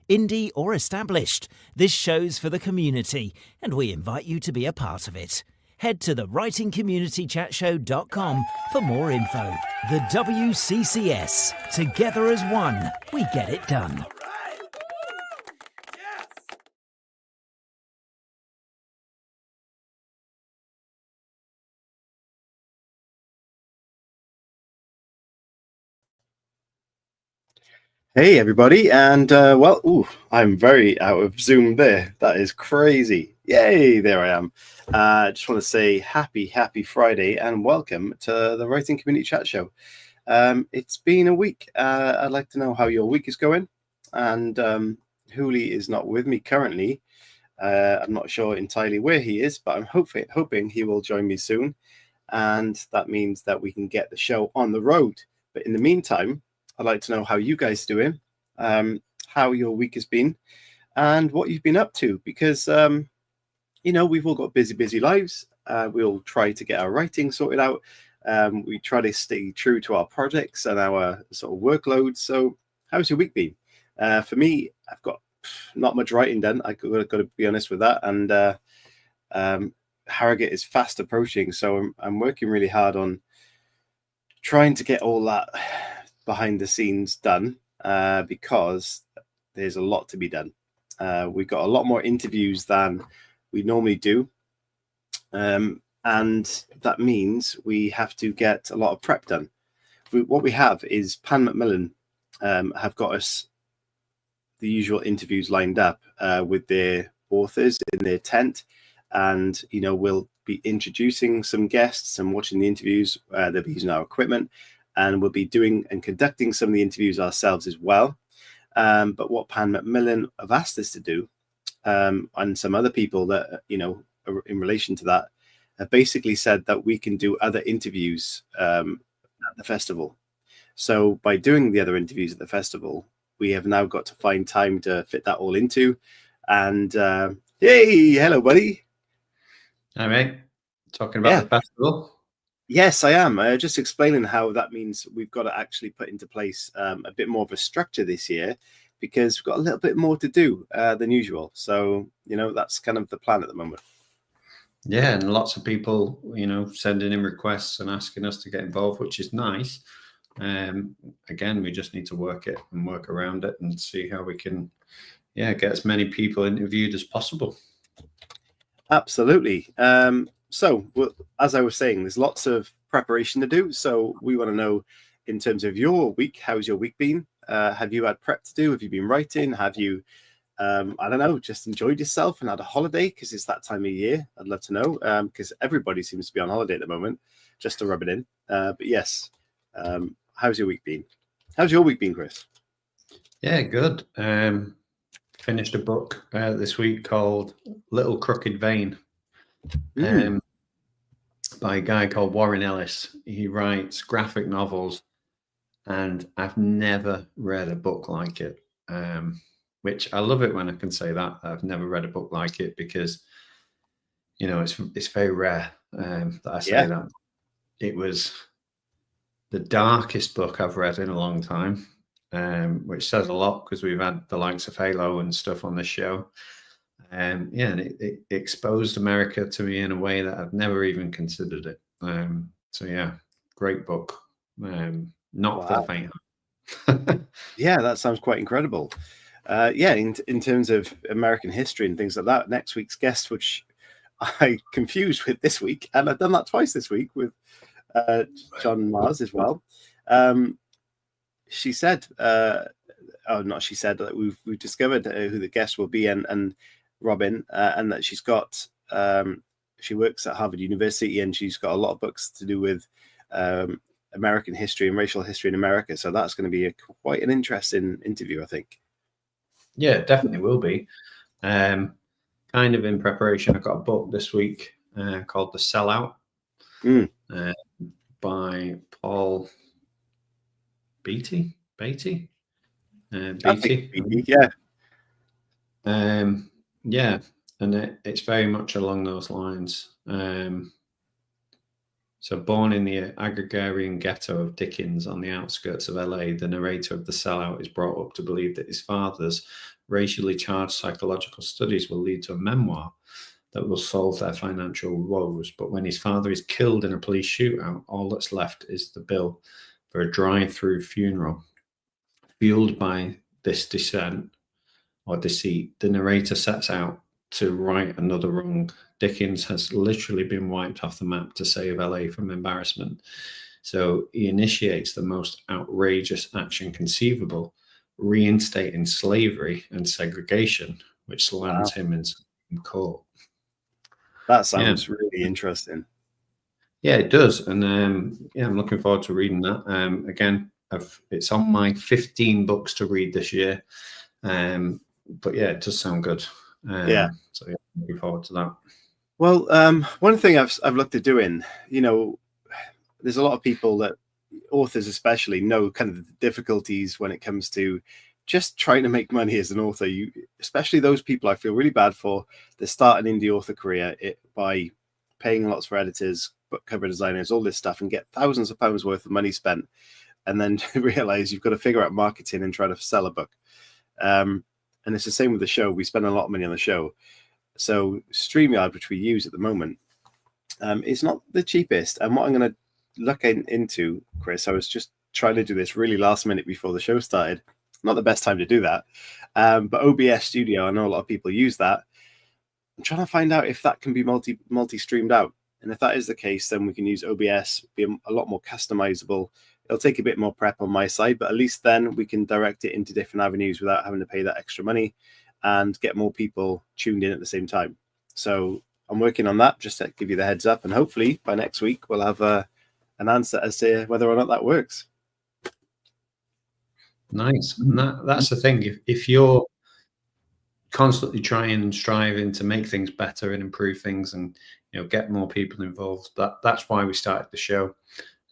indie or established. This show's for the community, and we invite you to be a part of it. Head to the writingcommunitychatshow.com for more info. The WCCS. Together as one, we get it done. Hey everybody, and I'm very out of Zoom there. That is crazy. Yay, there I am. Just want to say happy Friday and welcome to the Writing Community Chat Show. It's been a week. I'd like to know how your week is going. And Hooli is not with me currently. I'm not sure entirely where he is, but I'm hoping he will join me soon. And that means that we can get the show on the road. But in the meantime, I'd like to know how you guys are doing, how your week has been, and what you've been up to. Because, we've all got busy lives. We'll try to get our writing sorted out. We try to stay true to our projects and our sort of workload. So how's your week been? For me, I've got not much writing done. I've got to be honest with that. And Harrogate is fast approaching. So I'm working really hard on trying to get all that behind the scenes done because there's a lot to be done. We've got a lot more interviews than we normally do, and that means we have to get a lot of prep done. What we have is Pan Macmillan have got us the usual interviews lined up with their authors in their tent, and we'll be introducing some guests and watching the interviews. They'll be using our equipment, and we'll be doing and conducting some of the interviews ourselves as well. But what Pan Macmillan have asked us to do, and some other people that, in relation to that, have basically said that we can do other interviews at the festival. So by doing the other interviews at the festival, we have now got to find time to fit that all into. And yay, hello, buddy. Hi, mate. Talking about the festival? Yes, I am. Just explaining how that means we've got to actually put into place a bit more of a structure this year, because we've got a little bit more to do than usual. So, that's kind of the plan at the moment. Yeah, and lots of people, sending in requests and asking us to get involved, which is nice. Again, we just need to work it and work around it and see how we can, get as many people interviewed as possible. Absolutely. So, as I was saying, there's lots of preparation to do. So we want to know, in terms of your week, how's your week been? Have you had prep to do? Have you been writing? Have you, just enjoyed yourself and had a holiday? Because it's that time of year. I'd love to know, because everybody seems to be on holiday at the moment, just to rub it in. But yes, how's your week been? How's your week been, Chris? Yeah, good. Finished a book this week called Little Crooked Vein. By a guy called Warren Ellis. He writes graphic novels, and I've never read a book like it, which I love it when I can say that. I've never read a book like it because, it's very rare that I say that. It was the darkest book I've read in a long time, which says a lot because we've had the likes of Halo and stuff on this show. And it exposed America to me in a way that I've never even considered it. Great book. Not for the faint heart. Yeah, that sounds quite incredible. In terms of American history and things like that, next week's guest, which I confused with this week, and I've done that twice this week with John Mars as well. She said, that we've discovered who the guest will be, and Robin, and that she's got she works at Harvard University, and she's got a lot of books to do with American history and racial history in America. So that's going to be quite an interesting interview, I think. Yeah, it definitely will be. Kind of in preparation, I've got a book this week called The Sellout by Paul Beatty. Beatty. And it's very much along those lines. So, born in the agrarian ghetto of Dickens on the outskirts of LA, the narrator of The Sellout is brought up to believe that his father's racially charged psychological studies will lead to a memoir that will solve their financial woes. But when his father is killed in a police shootout, all that's left is the bill for a drive-through funeral. Fueled by this deceit, the narrator sets out to right another wrong. Dickens has literally been wiped off the map to save LA from embarrassment. So he initiates the most outrageous action conceivable, reinstating slavery and segregation, which lands him in court. That sounds really interesting. Yeah, it does. And yeah, I'm looking forward to reading that. Again, it's on my 15 books to read this year. But yeah, it does sound good. So yeah, looking forward to that. Well, one thing I've looked at doing, you know, there's a lot of people that, authors especially, know kind of the difficulties when it comes to just trying to make money as an author. Especially those people I feel really bad for. They start an indie author career by paying lots for editors, book cover designers, all this stuff, and get thousands of pounds worth of money spent, and then realize you've got to figure out marketing and try to sell a book. And it's the same with the show. We spend a lot of money on the show. So StreamYard, which we use at the moment, is not the cheapest. And what I'm going to look into, Chris, I was just trying to do this really last minute before the show started. Not the best time to do that. But OBS Studio, I know a lot of people use that. I'm trying to find out if that can be multi-streamed out. And if that is the case, then we can use OBS, be a lot more customizable. It'll take a bit more prep on my side, but at least then we can direct it into different avenues without having to pay that extra money and get more people tuned in at the same time. So I'm working on that, just to give you the heads up. And hopefully by next week, we'll have an answer as to whether or not that works. Nice. And that's the thing. If you're constantly trying and striving to make things better and improve things and, you know, get more people involved, that's why we started the show.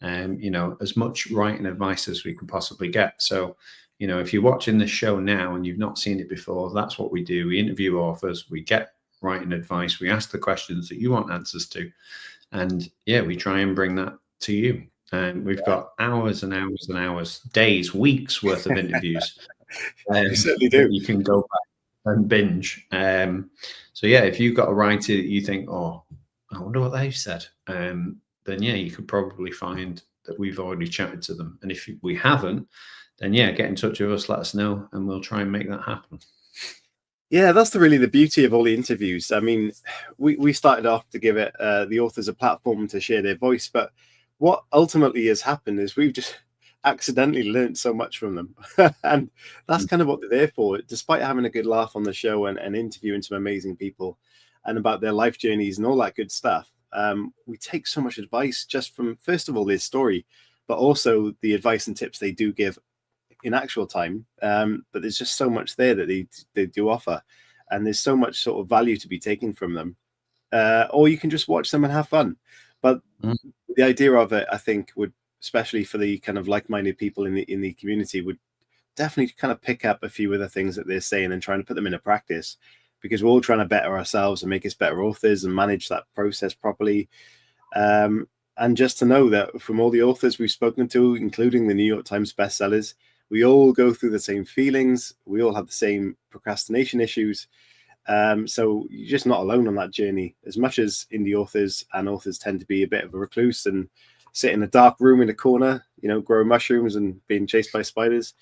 You know, as much writing advice as we can possibly get. So, you know, if you're watching this show now and you've not seen it before, that's what we do. We interview authors, we get writing advice, we ask the questions that you want answers to. And yeah, we try and bring that to you. And we've got hours and hours and hours, days, weeks worth of interviews. We certainly do. You can go back and binge. So yeah, if you've got a writer that you think, oh, I wonder what they've said, then yeah, you could probably find that we've already chatted to them. And if we haven't, then yeah, get in touch with us, let us know, and we'll try and make that happen. Yeah, that's really the beauty of all the interviews. I mean, we started off to give it the authors a platform to share their voice, but what ultimately has happened is we've just accidentally learned so much from them. And that's kind of what they're there for. Despite having a good laugh on the show and interviewing some amazing people and about their life journeys and all that good stuff, we take so much advice just from, first of all, their story, but also the advice and tips they do give in actual time. But there's just so much there that they do offer, and there's so much sort of value to be taken from them. Or you can just watch them and have fun. But the idea of it, I think, would, especially for the kind of like-minded people in the community, would definitely kind of pick up a few of the things that they're saying and trying to put them into practice, because we're all trying to better ourselves and make us better authors and manage that process properly. And just to know that from all the authors we've spoken to, including the New York Times bestsellers, we all go through the same feelings. We all have the same procrastination issues. So you're just not alone on that journey. As much as indie authors and authors tend to be a bit of a recluse and sit in a dark room in a corner, you know, growing mushrooms and being chased by spiders.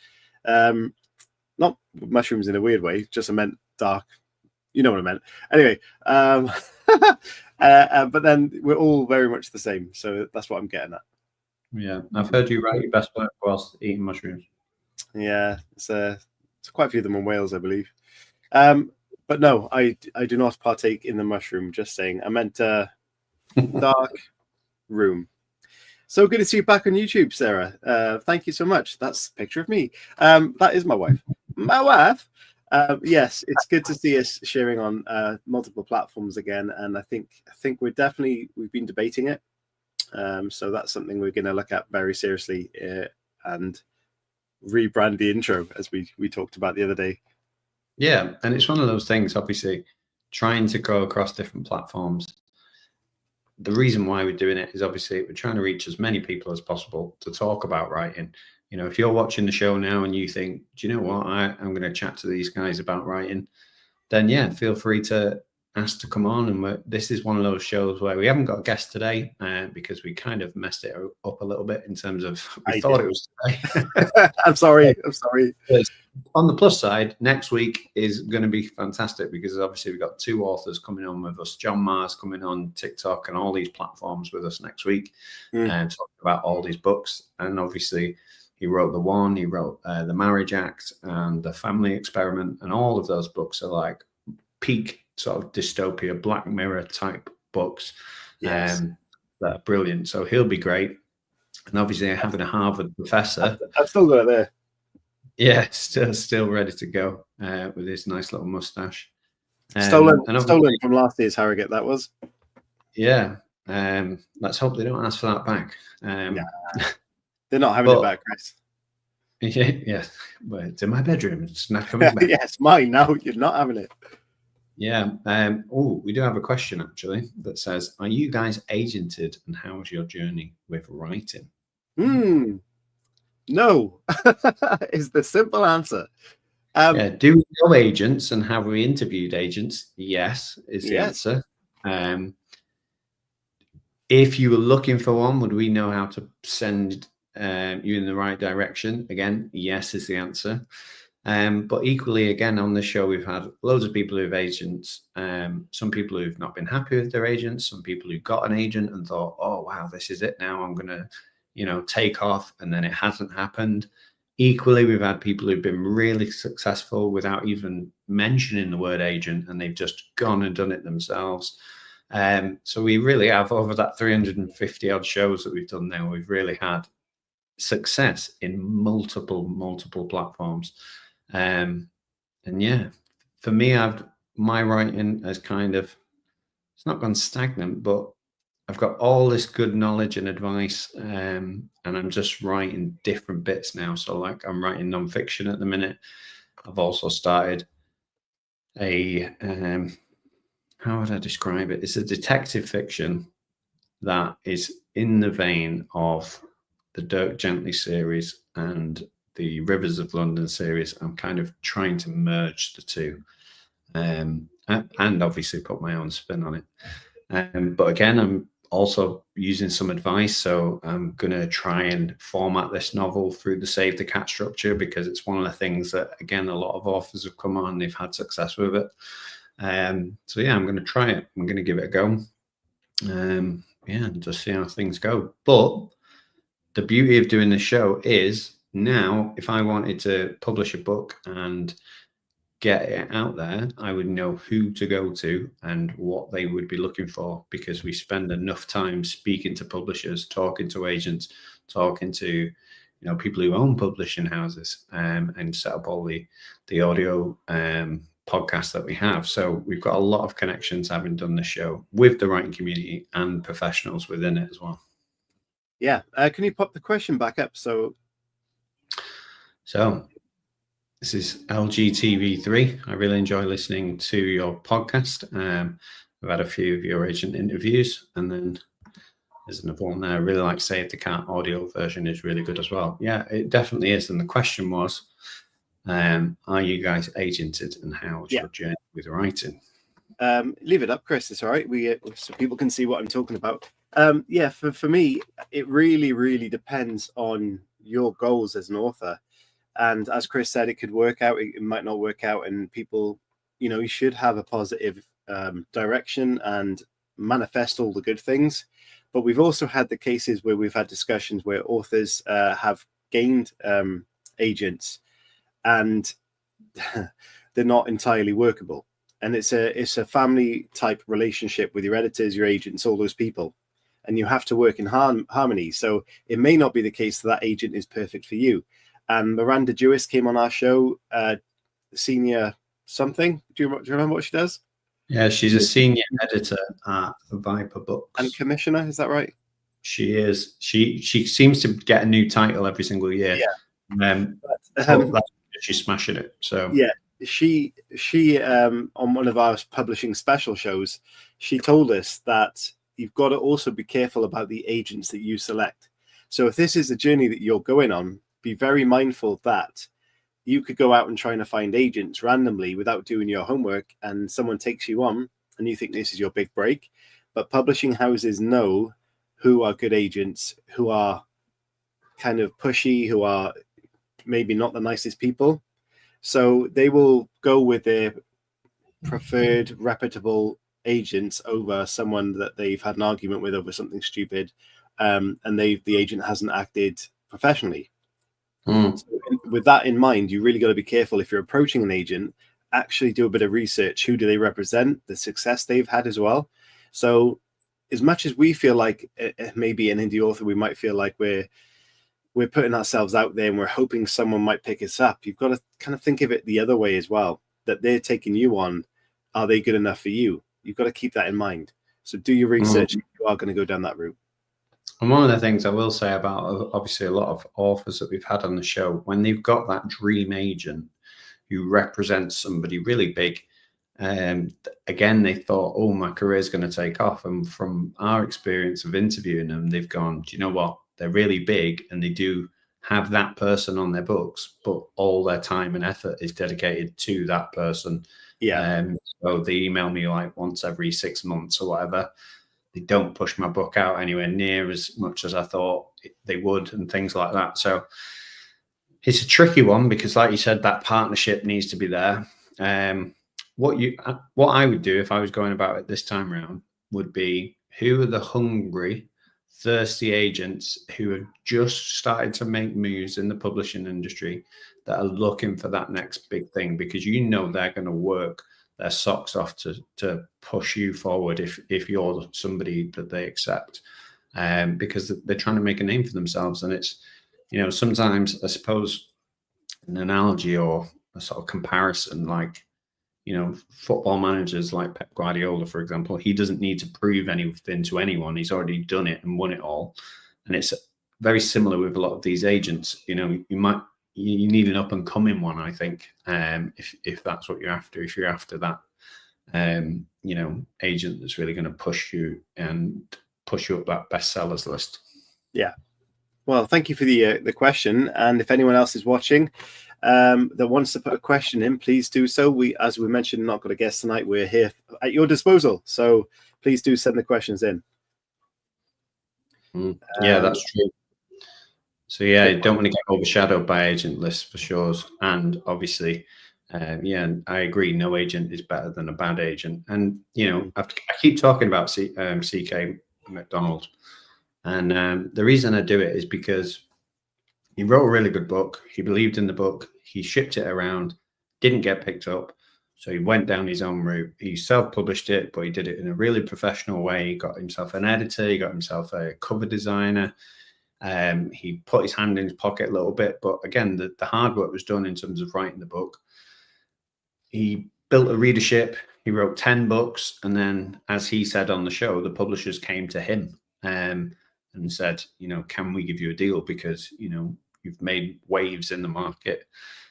Not mushrooms in a weird way, just I meant dark. You know what I meant. Anyway, but then we're all very much the same. So that's what I'm getting at. Yeah, I've heard you write your best work whilst eating mushrooms. Yeah, it's quite a few of them in Wales, I believe. But no, I do not partake in the mushroom. Just saying, I meant dark room. So good to see you back on YouTube, Sarah. Thank you so much. That's a picture of me. That is my wife. My wife. Yes, it's good to see us sharing on multiple platforms again, and I think we've been debating it. So that's something we're going to look at very seriously and rebrand the intro, as we talked about the other day. Yeah, and it's one of those things, obviously, trying to go across different platforms. the reason why we're doing it is obviously we're trying to reach as many people as possible to talk about writing. You know, if you're watching the show now and you think, do you know what, I'm going to chat to these guys about writing, then yeah, feel free to ask to come on. And this is one of those shows where we haven't got a guest today because we kind of messed it up a little bit in terms of we thought it was today. I'm sorry. On the plus side, next week is going to be fantastic because obviously we've got 2 authors coming on with us. John Mars coming on TikTok and all these platforms with us next week and talking about all these books. And obviously he wrote The One, he wrote The Marriage Act and The Family Experiment, and all of those books are like peak sort of dystopia, Black Mirror type books. Yes. That are brilliant. So he'll be great. And obviously having a Harvard professor. I've still got it there. Yeah, still ready to go with his nice little mustache. Stolen from last year's Harrogate, that was. Yeah. Let's hope they don't ask for that back. They're not having it back, Chris. Yeah. Well, it's in my bedroom. It's not coming back. Yeah, it's mine now. You're not having it. Yeah. We do have a question actually that says, are you guys agented and how was your journey with writing? No, is the simple answer. Do we know agents and have we interviewed agents? Yes, is the answer. If you were looking for one, would we know how to send you in the right direction? Again, yes is the answer. But equally, again, on the show, we've had loads of people who have agents, some people who've not been happy with their agents, some people who got an agent and thought, oh, wow, this is it now. I'm going to take off, and then it hasn't happened. Equally, we've had people who've been really successful without even mentioning the word agent, and they've just gone and done it themselves. So we really have, over that 350 odd shows that we've done now, we've really had success in multiple platforms. And yeah, for me, my writing has kind of, it's not gone stagnant, but I've got all this good knowledge and advice, and I'm just writing different bits now. So like I'm writing nonfiction at the minute. I've also started a, how would I describe it? It's a detective fiction that is in the vein of the Dirk Gently series and the Rivers of London series. I'm kind of trying to merge the two, and obviously put my own spin on it. But again, I'm also using some advice. So I'm going to try and format this novel through the Save the Cat structure, because it's one of the things that, again, a lot of authors have come on, they've had success with it. So yeah, I'm going to try it. I'm going to give it a go. And just see how things go. But the beauty of doing this show is now, if I wanted to publish a book and get it out there, I would know who to go to and what they would be looking for, because we spend enough time speaking to publishers, talking to agents, talking to people who own publishing houses, and set up all the audio podcasts that we have. So we've got a lot of connections having done the show with the writing community and professionals within it as well. Yeah. Can you pop the question back up? So this is LGTV3. I really enjoy listening to your podcast. I've had a few of your agent interviews, and then there's another one there. I really like Save the Cat audio version is really good as well. Yeah, it definitely is. And the question was, are you guys agented, and how was your journey with writing? Leave it up, Chris. It's all right. So people can see what I'm talking about. For me, it really depends on your goals as an author. And as Chris said, it could work out, it might not work out, and people, you should have a positive direction and manifest all the good things. But we've also had the cases where we've had discussions where authors have gained agents, and they're not entirely workable. And it's a family type relationship with your editors, your agents, all those people, and you have to work in harmony. So it may not be the case that agent is perfect for you. And Miranda Jewis came on our show, senior something. Do you remember what she does? Yeah, she's a senior editor at Viper Books. And commissioner, is that right? She is. She seems to get a new title every single year. Yeah. She's smashing it. So yeah, she on one of our publishing special shows, she told us that you've got to also be careful about the agents that you select. So if this is a journey that you're going on, be very mindful that you could go out and trying to find agents randomly without doing your homework, and someone takes you on and you think this is your big break. But publishing houses know who are good agents, who are kind of pushy, who are maybe not the nicest people. So they will go with their preferred reputable agents over someone that they've had an argument with over something stupid, and the agent hasn't acted professionally. So with that in mind, you really got to be careful if you're approaching an agent. Actually do a bit of research. Who do they represent? The success they've had as well. So as much as we feel like maybe an indie author, we might feel like we're putting ourselves out there and we're hoping someone might pick us up. You've got to kind of think of it the other way as well, that they're taking you on. Are they good enough for you? You've got to keep that in mind. So do your research if you are going to go down that route. And one of the things I will say about, obviously, a lot of authors that we've had on the show, when they've got that dream agent who represents somebody really big, again, they thought, oh, my career is going to take off. And from our experience of interviewing them, they've gone, do you know what? They're really big and they do have that person on their books, but all their time and effort is dedicated to that person. Yeah. So they email me like once every 6 months or whatever. They don't push my book out anywhere near as much as I thought they would, and things like that. So it's a tricky one because, like you said, that partnership needs to be there. What I would do if I was going about it this time around would be, who are the hungry, thirsty agents who have just started to make moves in the publishing industry that are looking for that next big thing, because you know they're going to work their socks off to push you forward if you're somebody that they accept, because they're trying to make a name for themselves. And it's, you know, sometimes I suppose an analogy or a sort of comparison, like, you know, football managers like Pep Guardiola, for example, he doesn't need to prove anything to anyone. He's already done it and won it all. And it's very similar with a lot of these agents. You know, you need an up and coming one, I think, if that's what you're after. If you're after that, you know, agent that's really going to push you up that bestsellers list. Yeah. Well, thank you for the question. And if anyone else is watching that wants to put a question in, please do so. As we mentioned, not got a guest tonight. We're here at your disposal. So please do send the questions in. Yeah, that's true. So yeah, you don't want to get overshadowed by agent lists for sure. And obviously, yeah, I agree. No agent is better than a bad agent. And, you know, I keep talking about CK McDonald. And the reason I do it is because he wrote a really good book. He believed in the book. He shipped it around, didn't get picked up. So he went down his own route. He self-published it, but he did it in a really professional way. He got himself an editor. He got himself a cover designer. He put his hand in his pocket a little bit. But again, the hard work was done in terms of writing the book. He built a readership. He wrote 10 books. And then, as he said on the show, the publishers came to him and said, you know, can we give you a deal? Because, you know, you've made waves in the market.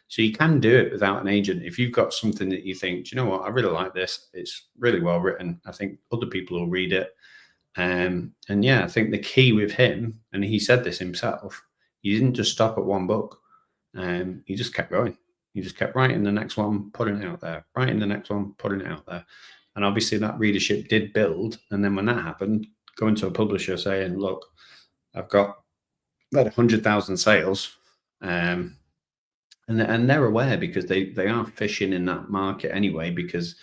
So you can do it without an agent. If you've got something that you think, do you know what, I really like this. It's really well written. I think other people will read it. And yeah, I think the key with him, and he said this himself, he didn't just stop at one book. He just kept going. He just kept writing the next one, putting it out there, writing the next one, putting it out there. And obviously that readership did build. And then when that happened, going to a publisher saying, look, I've got about 100,000 sales. And they're aware, because they are fishing in that market anyway, because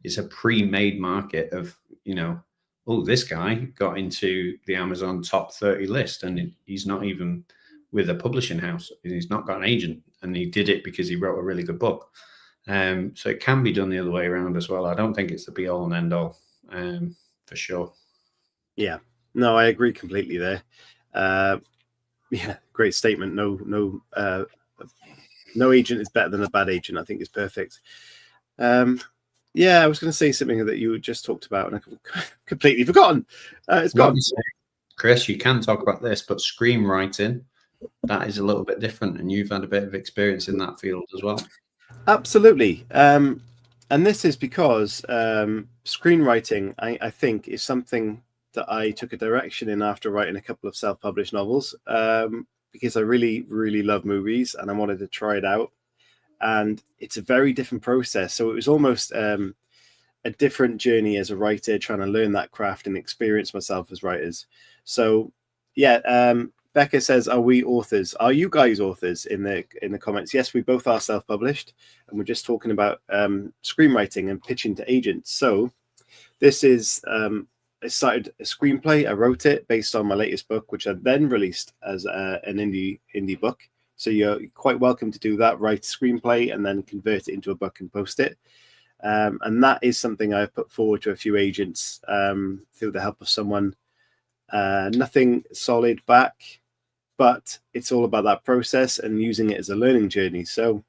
it's a pre-made market of, you know, oh, this guy got into the Amazon top 30 list and he's not even with a publishing house. He's not got an agent, and he did it because he wrote a really good book. So it can be done the other way around as well. I don't think it's the be all and end all, for sure. Yeah, no, I agree completely there. Yeah, great statement. No agent is better than a bad agent. I think is perfect. Yeah, I was going to say something that you just talked about, and I've completely forgotten. It's gone. Chris, you can talk about this, but screenwriting, that is a little bit different, and you've had a bit of experience in that field as well. Absolutely. And this is because screenwriting, I think, is something that I took a direction in after writing a couple of self-published novels, because I really, really love movies and I wanted to try it out. And it's a very different process. So it was almost a different journey as a writer, trying to learn that craft and experience myself as writers. So yeah, Becca says, are we authors? Are you guys authors in the comments? Yes, we both are self-published, and we're just talking about screenwriting and pitching to agents. So this is I started a screenplay. I wrote it based on my latest book, which I then released as an indie book. So you're quite welcome to do that, write a screenplay and then convert it into a book and post it. And that is something I've put forward to a few agents through the help of someone. Nothing solid back, but it's all about that process and using it as a learning journey. So,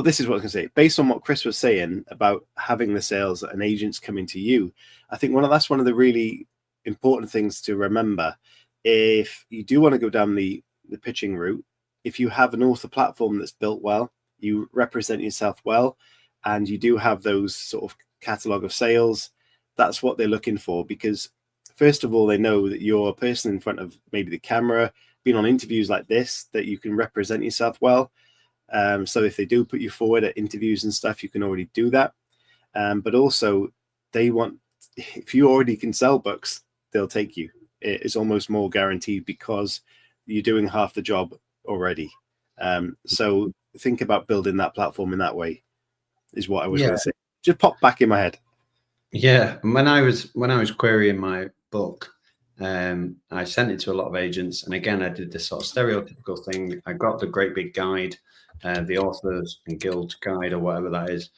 this is what I was going to say. Based on what Chris was saying about having the sales and agents coming to you, I think that's one of the really important things to remember. If you do want to go down the pitching route, if you have an author platform that's built well, you represent yourself well, and you do have those sort of catalog of sales, that's what they're looking for. Because first of all, they know that you're a person in front of maybe the camera, being on interviews like this, that you can represent yourself well. So if they do put you forward at interviews and stuff, you can already do that. But also they want, if you already can sell books, they'll take you. It's almost more guaranteed because you're doing half the job already. So think about building that platform in that way is what I was going to say. Just pop back in my head. Yeah. When I was querying my book, I sent it to a lot of agents. And again, I did this sort of stereotypical thing. I got the great big guide, the Authors and Guild guide or whatever that is.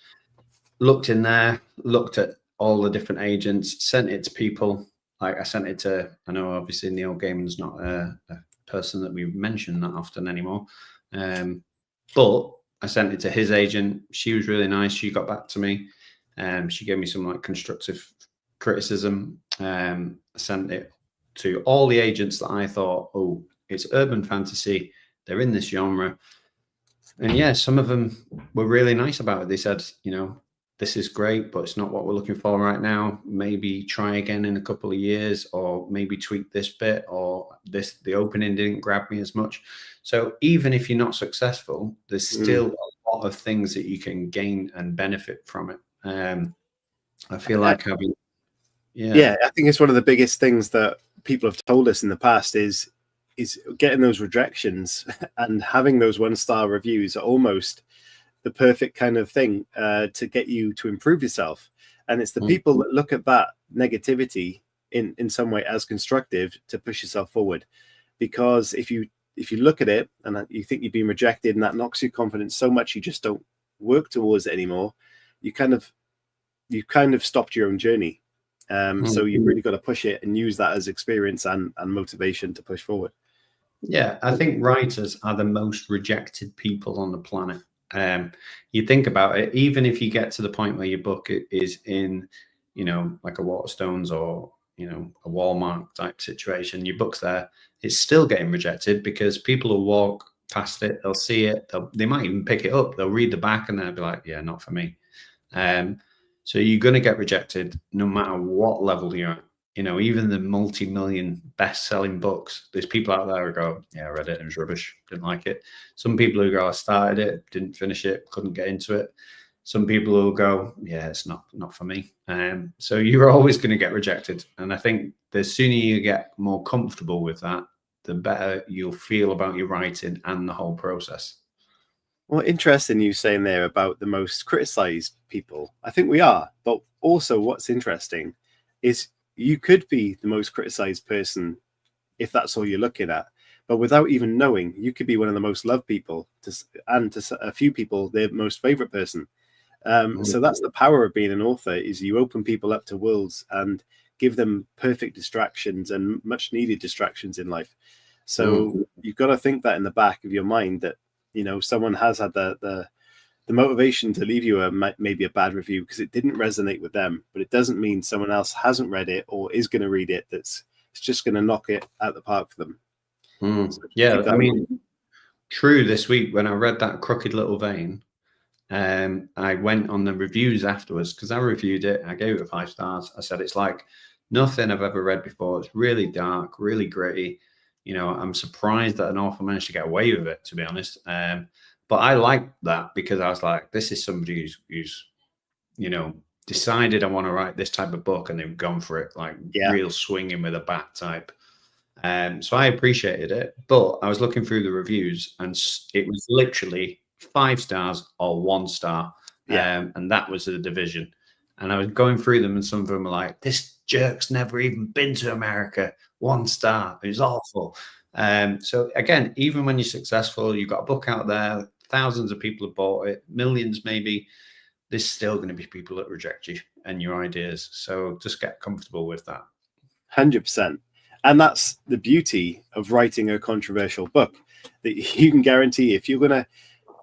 Looked in there, looked at all the different agents, sent it to people. Like I sent it to, I know obviously Neil Gaiman's not a person that we mention that often anymore. But I sent it to his agent. She was really nice. She got back to me. She gave me some like constructive criticism. I sent it to all the agents that I thought, oh, it's urban fantasy. They're in this genre. And yeah, some of them were really nice about it. They said, this is great, but it's not what we're looking for right now. Maybe try again in a couple of years, or maybe tweak this bit, or the opening didn't grab me as much. So even if you're not successful, there's still a lot of things that you can gain and benefit from it. I feel like having, I think it's one of the biggest things that people have told us in the past is getting those rejections and having those 1-star reviews are almost the perfect kind of thing to get you to improve yourself. And it's the people that look at that negativity in some way as constructive to push yourself forward. Because if you look at it and you think you've been rejected and that knocks your confidence so much you just don't work towards it anymore, you kind of stopped your own journey. So you've really got to push it and use that as experience and motivation to push forward. Yeah, I think writers are the most rejected people on the planet. You think about it, even if you get to the point where your book is in, like a Waterstones or, a Walmart type situation, your book's there, it's still getting rejected because people will walk past it, they'll see it, they might even pick it up, they'll read the back and they'll be like, yeah, not for me. So you're going to get rejected no matter what level you're at. Even the multi-million best-selling books, there's people out there who go, yeah, I read it, it was rubbish, didn't like it. Some people who go, I started it, didn't finish it, couldn't get into it. Some people who go, yeah, it's not for me. So you're always going to get rejected. And I think the sooner you get more comfortable with that, the better you'll feel about your writing and the whole process. Well, interesting you saying there about the most criticized people. I think we are. But also what's interesting is you could be the most criticized person if that's all you're looking at. But without even knowing, you could be one of the most loved people and to a few people, their most favorite person. So that's the power of being an author, is you open people up to worlds and give them perfect distractions and much needed distractions in life. So you've got to think that in the back of your mind that, someone has had the motivation to leave you maybe a bad review because it didn't resonate with them, but it doesn't mean someone else hasn't read it or is going to read it. It's just going to knock it out the park for them. So I mean, true. This week when I read that Crooked Little Vein, I went on the reviews afterwards because I reviewed it. I gave it 5 stars. I said it's like Nothing I've ever read before. It's really dark, really gritty. You know, I'm surprised that an author managed to get away with it, to be honest. But I like that because I was like, this is somebody who's you know, decided I want to write this type of book, and they've gone for it, like real swinging with a bat type. So I appreciated it, but I was looking through the reviews, and it was literally 5 stars or 1 star. And that was the division. And I was going through them, and some of them were like, this jerk's never even been to America. 1 star. It was awful. So again, even when you're successful, you've got a book out there, thousands of people have bought it, millions maybe, there's still going to be people that reject you and your ideas. So just get comfortable with that. 100%. And that's the beauty of writing a controversial book, that you can guarantee if you're going to,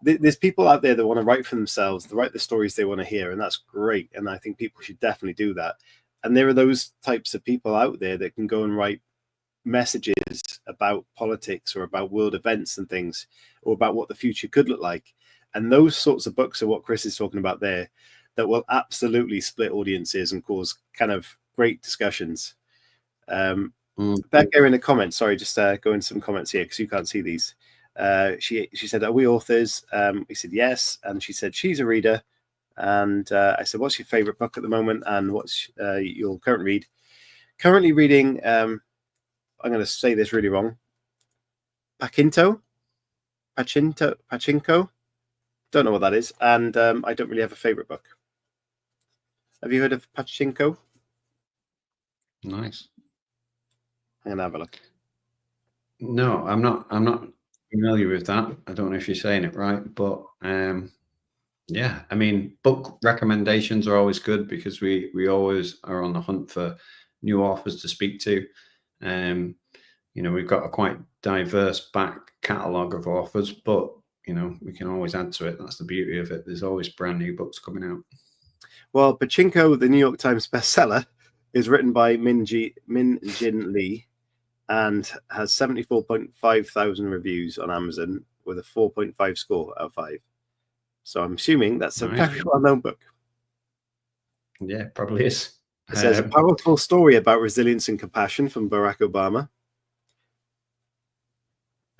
there's people out there that want to write for themselves, to write the stories they want to hear. And that's great. And I think people should definitely do that. And there are those types of people out there that can go and write messages about politics or about world events and things, or about what the future could look like. And those sorts of books are what Chris is talking about there, that will absolutely split audiences and cause kind of great discussions. Becca in the comments, sorry, just go into some comments here because you can't see these. She said, are we authors? We said yes. And she said she's a reader. And I said, what's your favorite book at the moment? And what's your current read? Currently reading, I'm going to say this really wrong. Pachinko. Don't know what that is. And I don't really have a favorite book. Have you heard of Pachinko? Nice. I'm going to have a look. No, I'm not familiar with that. I don't know if you're saying it right, but yeah, I mean, book recommendations are always good because we always are on the hunt for new authors to speak to. You know, we've got a quite diverse back catalogue of authors, but you know, we can always add to it. That's the beauty of it. There's always brand new books coming out. Well, Pachinko, the New York Times bestseller, is written by Min Jin Lee and has 74.5 thousand reviews on Amazon with a 4.5 score out of 5. So I'm assuming that's a very well-known book. Yeah, probably is. It says a powerful story about resilience and compassion from Barack Obama.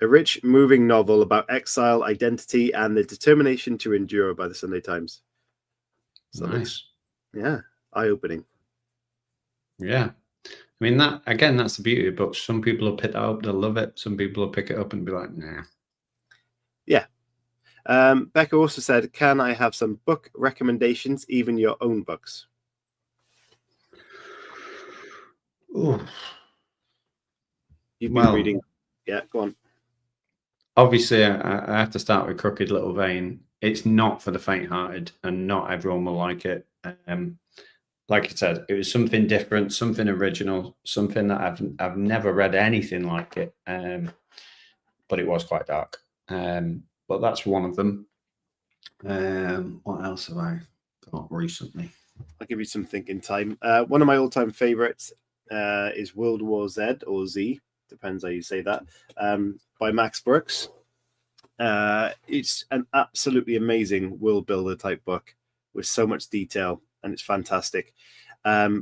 A rich, moving novel about exile, identity, and the determination to endure by the Sunday Times. So nice. Yeah, eye-opening. Yeah. I mean, that again, that's the beauty of books. Some people will pick it up, they'll love it. Some people will pick it up and be like, nah. Yeah. Becca also said, can I have some book recommendations, even your own books? Ooh. You've been reading. Yeah, go on. Obviously, I have to start with Crooked Little Vein. It's not for the faint-hearted, and not everyone will like it. Like I said, it was something different, something original, something that I've never read anything like it. But it was quite dark. But that's one of them. What else have I got recently? I'll give you some thinking time. One of my all-time favorites is World War Z, or Z, depends how you say that, by Max Brooks. It's an absolutely amazing world builder type book with so much detail, and it's fantastic. I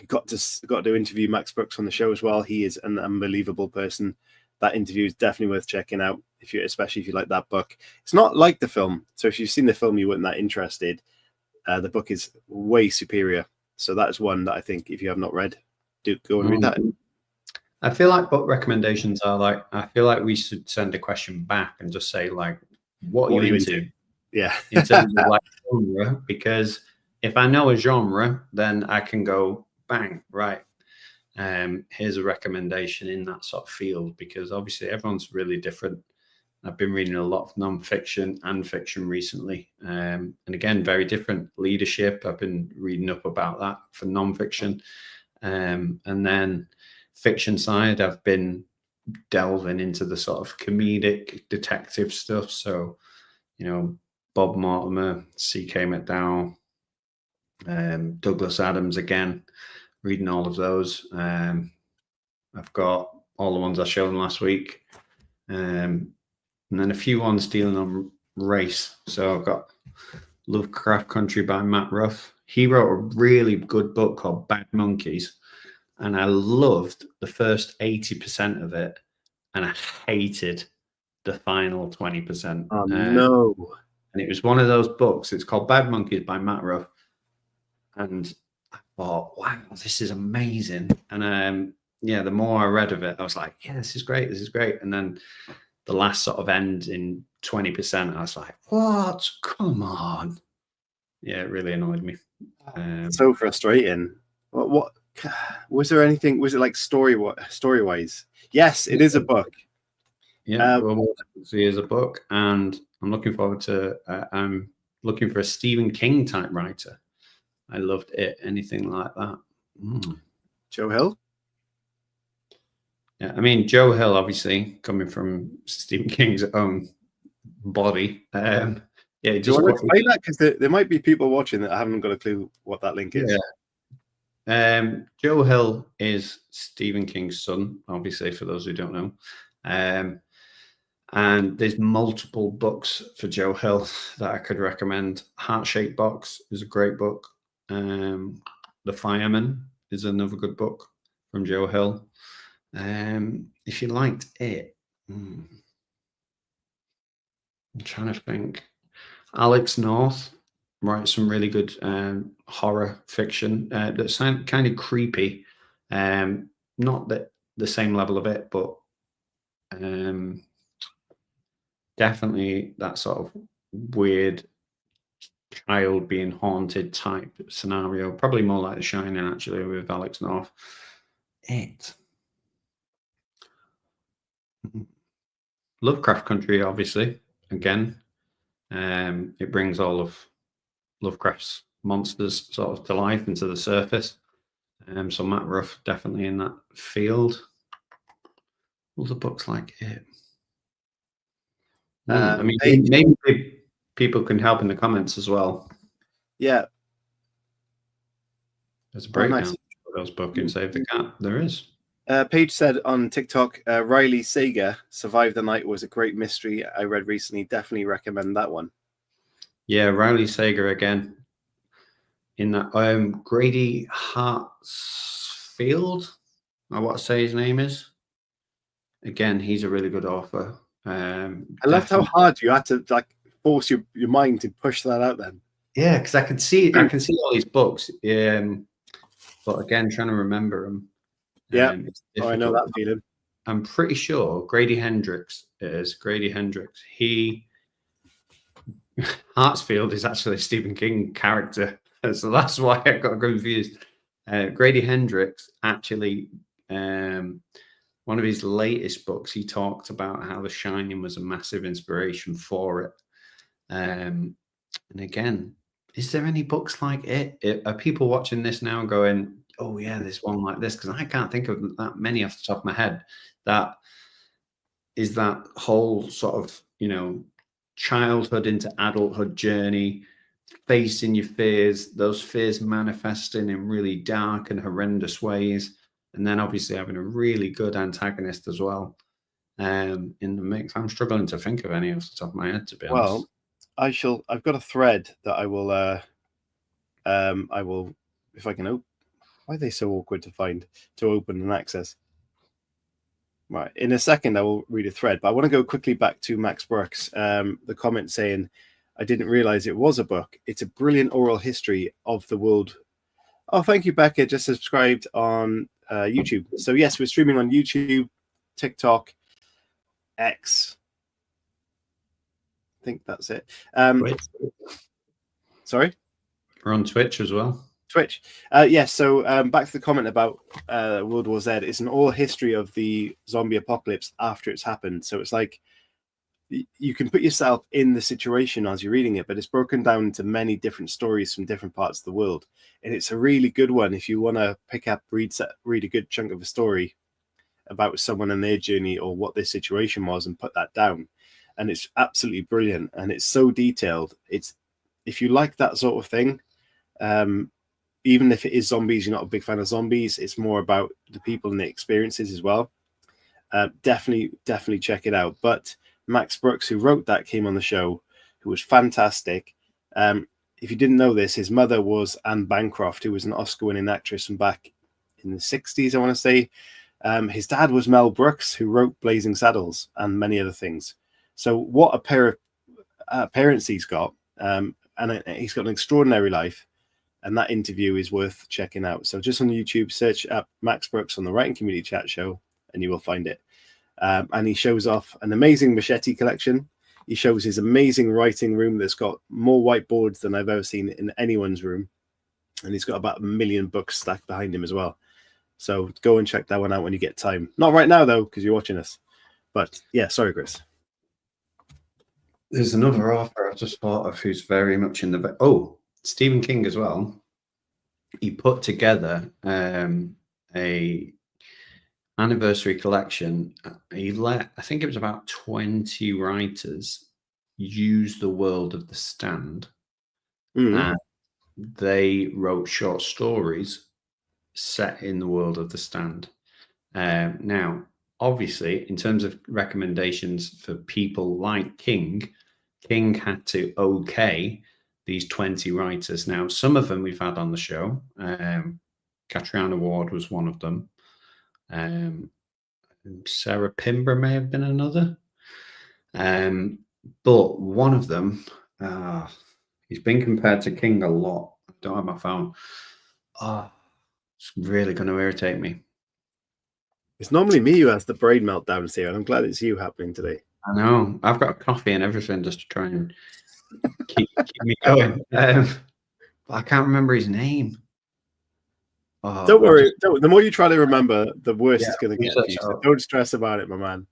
got to interview Max Brooks on the show as well. He is an unbelievable person. That interview is definitely worth checking out, especially if you like that book. It's not like the film, so if you've seen the film, you weren't that interested. The book is way superior. So that is one that I think, if you have not read, do go and read that. I feel like book recommendations are like, I feel like we should send a question back and just say, like, what are you into? Yeah. In terms of like genre, because if I know a genre, then I can go, bang, right. Here's a recommendation in that sort of field, because obviously everyone's really different. I've been reading a lot of non-fiction and fiction recently. And again, very different. Leadership, I've been reading up about that for non-fiction. And then fiction side, I've been delving into the sort of comedic detective stuff. So, you know, Bob Mortimer, C.K. McDowell, Douglas Adams again, reading all of those. I've got all the ones I showed them last week. And then a few ones dealing on race. So I've got Lovecraft Country by Matt Ruff. He wrote a really good book called Bad Monkeys, and I loved the first 80% of it, and I hated the final 20%. Oh no. And it was one of those books. It's called Bad Monkeys by Matt Ruff. And I thought, wow, this is amazing. And yeah, the more I read of it, I was like, yeah, this is great. This is great. And then the last sort of end in 20%, I was like, what? Come on. Yeah, it really annoyed me. So frustrating. What was there anything? Was it like story wise? Yes, it is a book. Yeah, well, see, as a book, and I'm looking forward to. I'm looking for a Stephen King type writer. I loved it. Anything like that. Joe Hill. Yeah, I mean Joe Hill, obviously coming from Stephen King's own body. Yeah, do you want to explain that, because there might be people watching that haven't got a clue what that link is. Yeah. Joe Hill is Stephen King's son, obviously, for those who don't know. And there's multiple books for Joe Hill that I could recommend. Heart-Shaped Box is a great book. The Fireman is another good book from Joe Hill. If you liked it, I'm trying to think. Alex North writes some really good horror fiction that sound kind of creepy. Not that the same level of it, but definitely that sort of weird child being haunted type scenario. Probably more like The Shining, actually, with Alex North. Lovecraft Country, obviously. Again, it brings all of Lovecraft's monsters sort of to life and to the surface. So Matt Ruff definitely in that field. All the books like it. I mean, maybe people can help in the comments as well. Yeah. There's a breakdown of those books in Save the Cat. There is. Paige said on TikTok, Riley Sager, Survive the Night was a great mystery I read recently. Definitely recommend that one. Yeah, Riley Sager again. In that Grady Hartsfield, I want to say his name is. Again, he's a really good author. I loved how hard you had to like force your mind to push that out then. Yeah, because I can see all these books. But again, trying to remember them. Yeah, I know that feeling. I'm pretty sure Grady Hendrix is Grady Hendrix. Hartsfield is actually a Stephen King character, so that's why I got confused. Grady Hendrix actually, one of his latest books, he talked about how The Shining was a massive inspiration for it. And again, is there any books like it? Are people watching this now going, oh yeah, there's one like this? Because I can't think of that many off the top of my head. That is that whole sort of, childhood into adulthood journey, facing your fears, those fears manifesting in really dark and horrendous ways. And then obviously having a really good antagonist as well in the mix. I'm struggling to think of any off the top of my head, to be honest. Well, I've got a thread that I will, if I can open. Why are they so awkward to open and access? Right. In a second, I will read a thread, but I want to go quickly back to Max Brooks. The comment saying, I didn't realize it was a book. It's a brilliant oral history of the world. Oh, thank you, Becca. Just subscribed on YouTube. So yes, we're streaming on YouTube, TikTok, X. I think that's it. Sorry? We're on Twitch as well. Twitch. Yes, so back to the comment about World War Z. It's an oral history of the zombie apocalypse after it's happened. So it's like you can put yourself in the situation as you're reading it, but it's broken down into many different stories from different parts of the world. And it's a really good one if you want to read a good chunk of a story about someone and their journey or what their situation was and put that down. And it's absolutely brilliant. And it's so detailed. If you like that sort of thing, even if it is zombies, you're not a big fan of zombies, it's more about the people and the experiences as well. Definitely check it out. But Max Brooks, who wrote that, came on the show, who was fantastic. if you didn't know this, his mother was Anne Bancroft, who was an Oscar-winning actress from back in the 60s, I want to say. His dad was Mel Brooks, who wrote Blazing Saddles and many other things. So what a pair of parents he's got. And he's got an extraordinary life. And that interview is worth checking out. So just on YouTube, search up Max Brooks on the Writing Community Chat Show, and you will find it. And he shows off an amazing machete collection. He shows his amazing writing room that's got more whiteboards than I've ever seen in anyone's room. And he's got about 1 million books stacked behind him as well. So go and check that one out when you get time. Not right now, though, because you're watching us. But yeah, sorry, Chris. There's another author I just thought of who's very much in the... Oh, Stephen King as well. He put together a anniversary collection. He let, I think it was about 20 writers use the world of The Stand. And they wrote short stories set in the world of The Stand. Now, obviously, in terms of recommendations for people like King had to okay these 20 writers. Now, some of them we've had on the show. Catriona Ward was one of them. Sarah Pimber may have been another. But one of them, he's been compared to King a lot. I don't have my phone. It's really going to irritate me. It's normally me who has the brain meltdowns here, and I'm glad it's you happening today. I know. I've got coffee and everything just to try and keep me going. But I can't remember his name. Don't worry. The more you try to remember, the worse it's going to get for you. So up. don't stress about it, my man.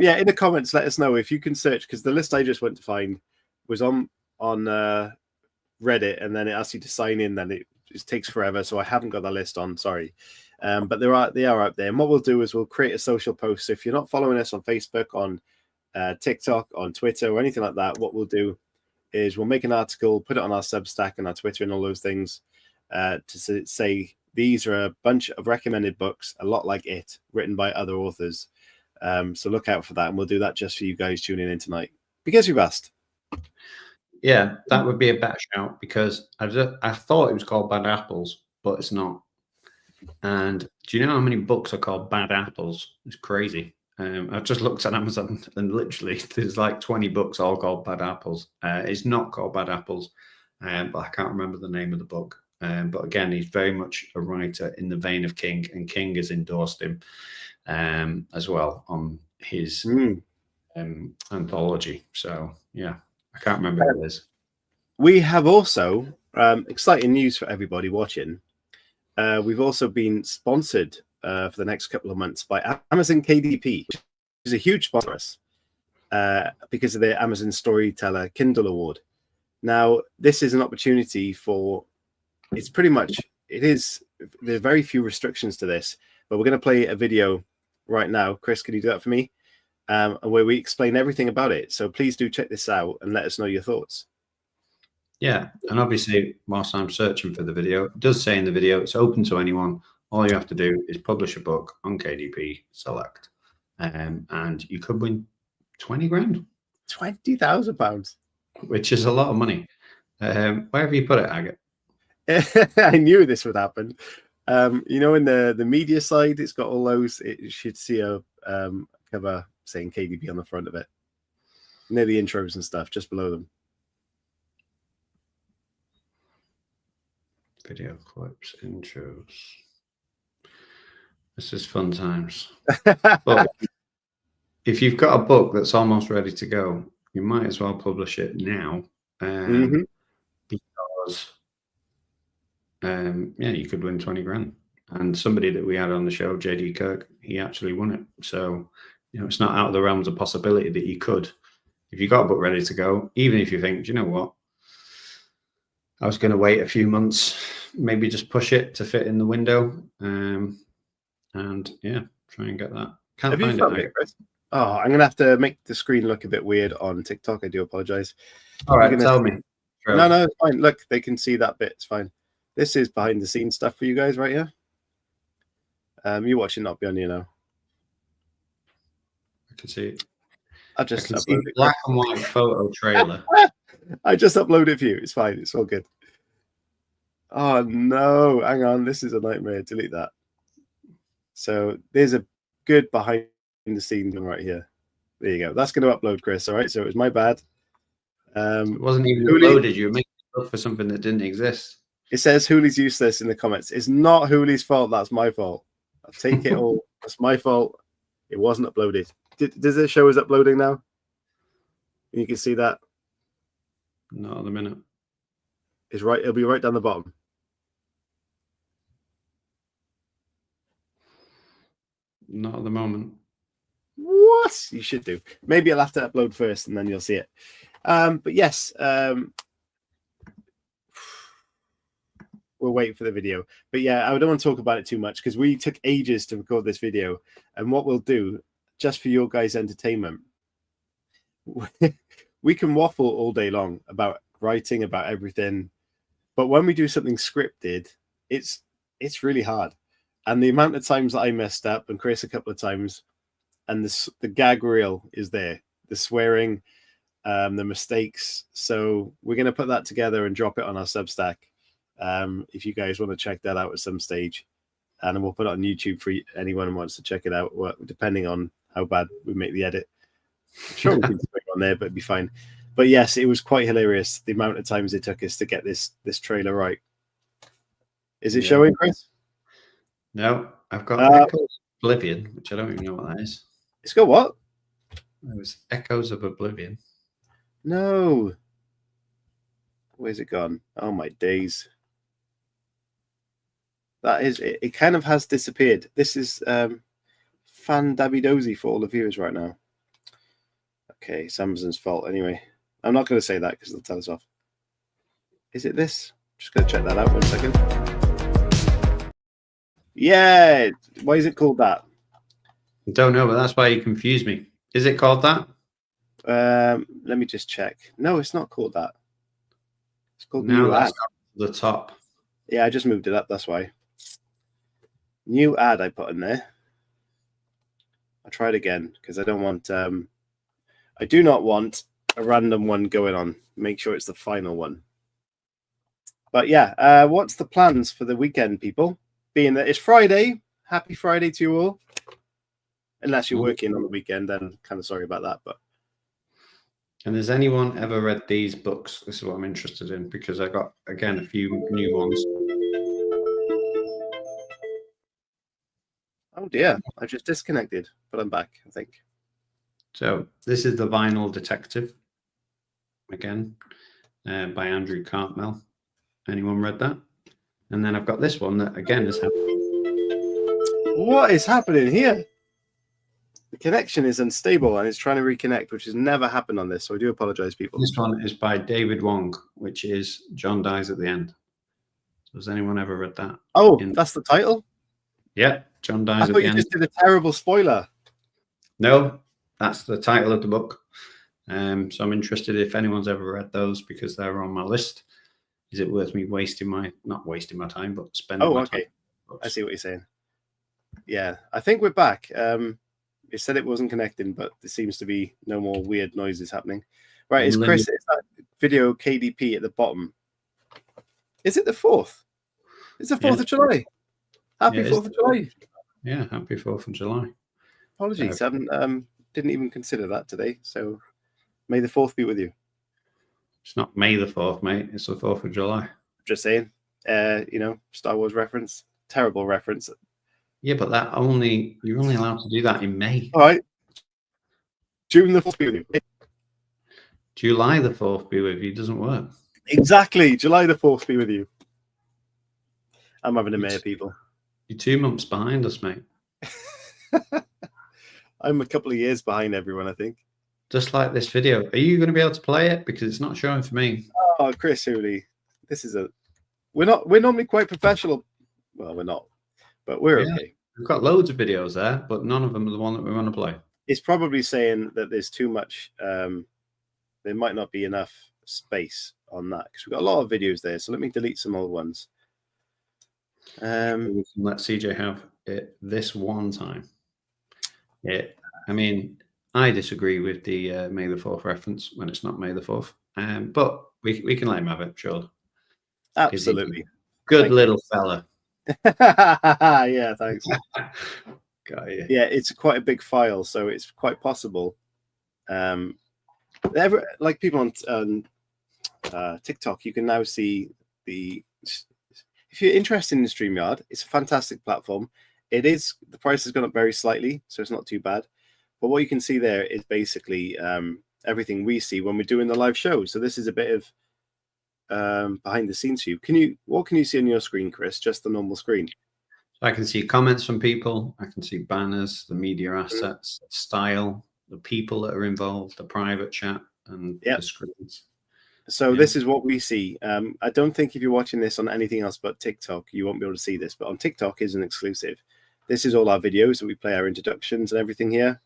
Yeah, in the comments, let us know if you can search, because the list I just went to find was on Reddit, and then it asks you to sign in. Then it just takes forever, so I haven't got the list on. Sorry, but they are out there. And what we'll do is we'll create a social post. So if you're not following us on Facebook, on TikTok, on Twitter, or anything like that, what we'll do is we'll make an article, put it on our Substack and our Twitter and all those things, to say these are a bunch of recommended books, a lot like It, written by other authors. So look out for that, and we'll do that just for you guys tuning in tonight, because you've asked. Yeah, that would be a better shout, because I thought it was called Bad Apples, but it's not. And do you know how many books are called Bad Apples? It's crazy. I've just looked at Amazon, and literally there's like 20 books all called Bad Apples. It's not called Bad Apples, but I can't remember the name of the book. But again, he's very much a writer in the vein of King, and King has endorsed him as well on his anthology. So yeah, I can't remember who it is. We have also exciting news for everybody watching. We've also been sponsored for the next couple of months by Amazon KDP, which is a huge sponsor for us because of their Amazon Storyteller Kindle Award. Now, this is an opportunity for, it's pretty much, it is, there are very few restrictions to this, but we're going to play a video right now. Chris, can you do that for me? Where we explain everything about it. So please do check this out and let us know your thoughts. Yeah, and obviously, whilst I'm searching for the video, it does say in the video it's open to anyone. All you have to do is publish a book on KDP Select, and you could win 20 grand. £20,000. Which is a lot of money. Where have you put it, Agate? I knew this would happen. You know, in the media side, it's got all those. You should see a cover saying KDP on the front of it, near the intros and stuff, just below them. Video clips, intros. This is fun times. But if you've got a book that's almost ready to go, you might as well publish it now, because yeah, you could win 20 grand. And somebody that we had on the show, JD Kirk, he actually won it. So, you know, it's not out of the realms of possibility that you could. If you got a book ready to go, even if you think, do you know what, I was going to wait a few months, maybe just push it to fit in the window, and yeah, try and get that. Can't find it, Chris? Oh, I'm going to have to make the screen look a bit weird on TikTok. I do apologize. All right, tell me. No, it's fine. Look, they can see that bit. It's fine. This is behind the scenes stuff for you guys right here. You're watching Not Beyond You now. I can see it. I'll just see black and white photo trailer. I just uploaded it for you. It's fine. It's all good. Oh no, hang on. This is a nightmare. Delete that. So there's a good behind the scenes one right here. There you go. That's going to upload, Chris. All right. So it was my bad. It wasn't even Hooli, uploaded. You were making it up for something that didn't exist. it says Hooli's useless in the comments. It's not Hooli's fault. That's my fault. I'll take it all. That's my fault. It wasn't uploaded. Does it show as uploading now? You can see that. Not at the minute. It's right. It'll be right down the bottom. Not at the moment. What? You should do. Maybe I'll have to upload first and then you'll see it. But yes, we'll wait for the video. But yeah, I don't want to talk about it too much because we took ages to record this video. And what we'll do, just for your guys' entertainment, we can waffle all day long about writing, about everything. But when we do something scripted, it's really hard. And the amount of times that I messed up, and Chris a couple of times, and the gag reel is there, the swearing, the mistakes. So we're going to put that together and drop it on our Substack. If you guys want to check that out at some stage, and we'll put it on YouTube for anyone who wants to check it out, depending on how bad we make the edit. I'm sure we can put it on there, but it'd be fine. But yes, it was quite hilarious the amount of times it took us to get this trailer right. Is it showing, Chris? No, I've got Echoes of Oblivion, which I don't even know what that is. It's got what? It was Echoes of Oblivion. No. Where's it gone? Oh my days. That is it. It kind of has disappeared. This is fan dabby dozy for all the viewers right now. Okay, it's Amazon's fault anyway. I'm not going to say that because they'll tell us off. Is it this? Just going to check that out 1 second. Yeah. Why is it called that? I don't know, but that's why you confused me. Is it called that? Let me just check. No, it's not called that. It's called No, New that's Ad. the top. Yeah, I just moved it up. That's why. New Ad I put in there. I'll try it again because I don't want. I do not want a random one going on. Make sure it's the final one. But yeah, what's the plans for the weekend, people? Being that it's Friday, happy Friday to you all. Unless you're working on the weekend, then kind of sorry about that. But and has anyone ever read these books? This is what I'm interested in because I got again a few new ones. Oh dear, I just disconnected, but I'm back, I think. So this is The Vinyl Detective, again, by Andrew Cartmel. Anyone read that? And then I've got this one that, again, is happening. What is happening here? The connection is unstable and it's trying to reconnect, which has never happened on this. So I do apologize, people. This one is by David Wong, which is John Dies at the End. So has anyone ever read that? Oh, that's the title? Yeah, John Dies I at thought the you End. just did a terrible spoiler. No, that's the title of the book. So I'm interested if anyone's ever read those because they're on my list. Is it worth me not wasting my time, but spending my time? I see what you're saying. Yeah, I think we're back. It said it wasn't connecting, but there seems to be no more weird noises happening. Right, is Chris, is that video KDP at the bottom? Is it the 4th? It's the 4th of July. Happy 4th of July. Yeah, happy 4th of July. Apologies, I didn't even consider that today. So may the 4th be with you. It's not May the 4th, mate. It's the 4th of July. Just saying. Star Wars reference. Terrible reference. Yeah, but you're only allowed to do that in May. All right. June the 4th be with you. July the 4th be with you. Doesn't work. Exactly. July the 4th be with you. I'm having a mare, people. You're 2 months behind us, mate. I'm a couple of years behind everyone, I think. Just like this video. Are you going to be able to play it? Because it's not showing for me. Oh, Chris Hooley. We're normally quite professional. Well, we're not, but we're okay. We've got loads of videos there, but none of them are the one that we want to play. It's probably saying that there's too much. There might not be enough space on that because we've got a lot of videos there. So let me delete some old ones. We can let CJ have it this one time. Yeah, I mean, I disagree with the May the 4th reference when it's not May the 4th. But we can let him have it, sure. Absolutely. Good little fella. Yeah, thanks. Got you. Yeah, it's quite a big file, so it's quite possible. Like people on TikTok, you can now see the. If you're interested in StreamYard, it's a fantastic platform. The price has gone up very slightly, so it's not too bad. But what you can see there is basically everything we see when we're doing the live show. So this is a bit of behind the scenes for you. What can you see on your screen, Chris? Just the normal screen. I can see comments from people. I can see banners, the media assets, style, the people that are involved, the private chat, and the screens. So this is what we see. I don't think if you're watching this on anything else but TikTok, you won't be able to see this. But on TikTok is an exclusive. This is all our videos that we play, our introductions and everything here.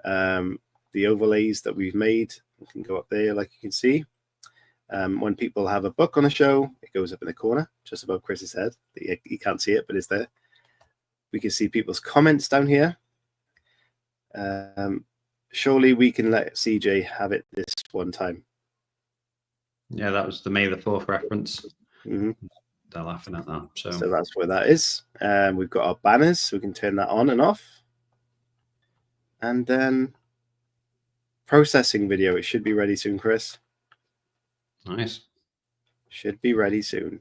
The overlays that we've made. You can go up there, like you can see. When people have a book on a show, it goes up in the corner, just above Chris's head. You can't see it, but it's there. We can see people's comments down here. Surely we can let CJ have it this one time. Yeah, that was the May the 4th reference. Mm-hmm. They're laughing at that. So that's where that is. We've got our banners, so we can turn that on and off. And then processing video. It should be ready soon, Chris. Nice. Should be ready soon.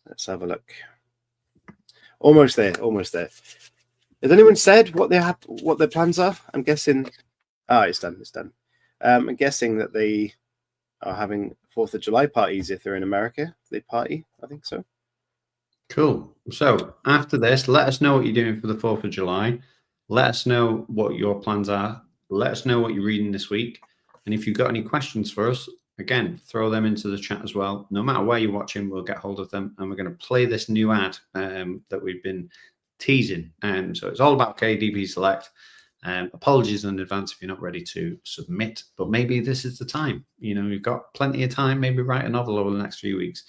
Let's have a look. Almost there. Almost there. Has anyone said what their plans are? I'm guessing. It's done. It's done. I'm guessing that they are having 4th of July parties if they're in America. They party. I think so. Cool. So after this, let us know what you're doing for the 4th of July. Let us know what your plans are. Let us know what you're reading this week. And if you've got any questions for us, again, throw them into the chat as well. No matter where you're watching, we'll get hold of them. And we're going to play this new ad that we've been teasing. So it's all about KDP Select. Apologies in advance if you're not ready to submit, but maybe this is the time. You've got plenty of time. Maybe write a novel over the next few weeks.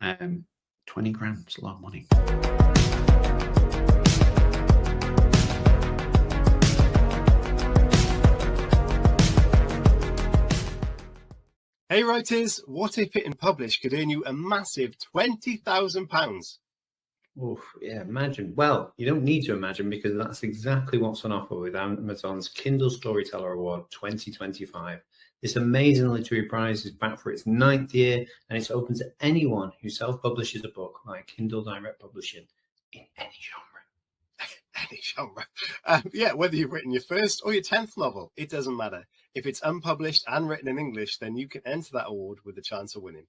20 grand is a lot of money. Hey writers, what if Hit and Publish could earn you a massive £20,000? Oh, yeah, imagine. Well, you don't need to imagine, because that's exactly what's on offer with Amazon's Kindle Storyteller Award 2025. This amazing literary prize is back for its 9th year, and it's open to anyone who self-publishes a book like Kindle Direct Publishing in any genre. Any genre. Whether you've written your first or your 10th novel, it doesn't matter. If it's unpublished and written in English, then you can enter that award with a chance of winning.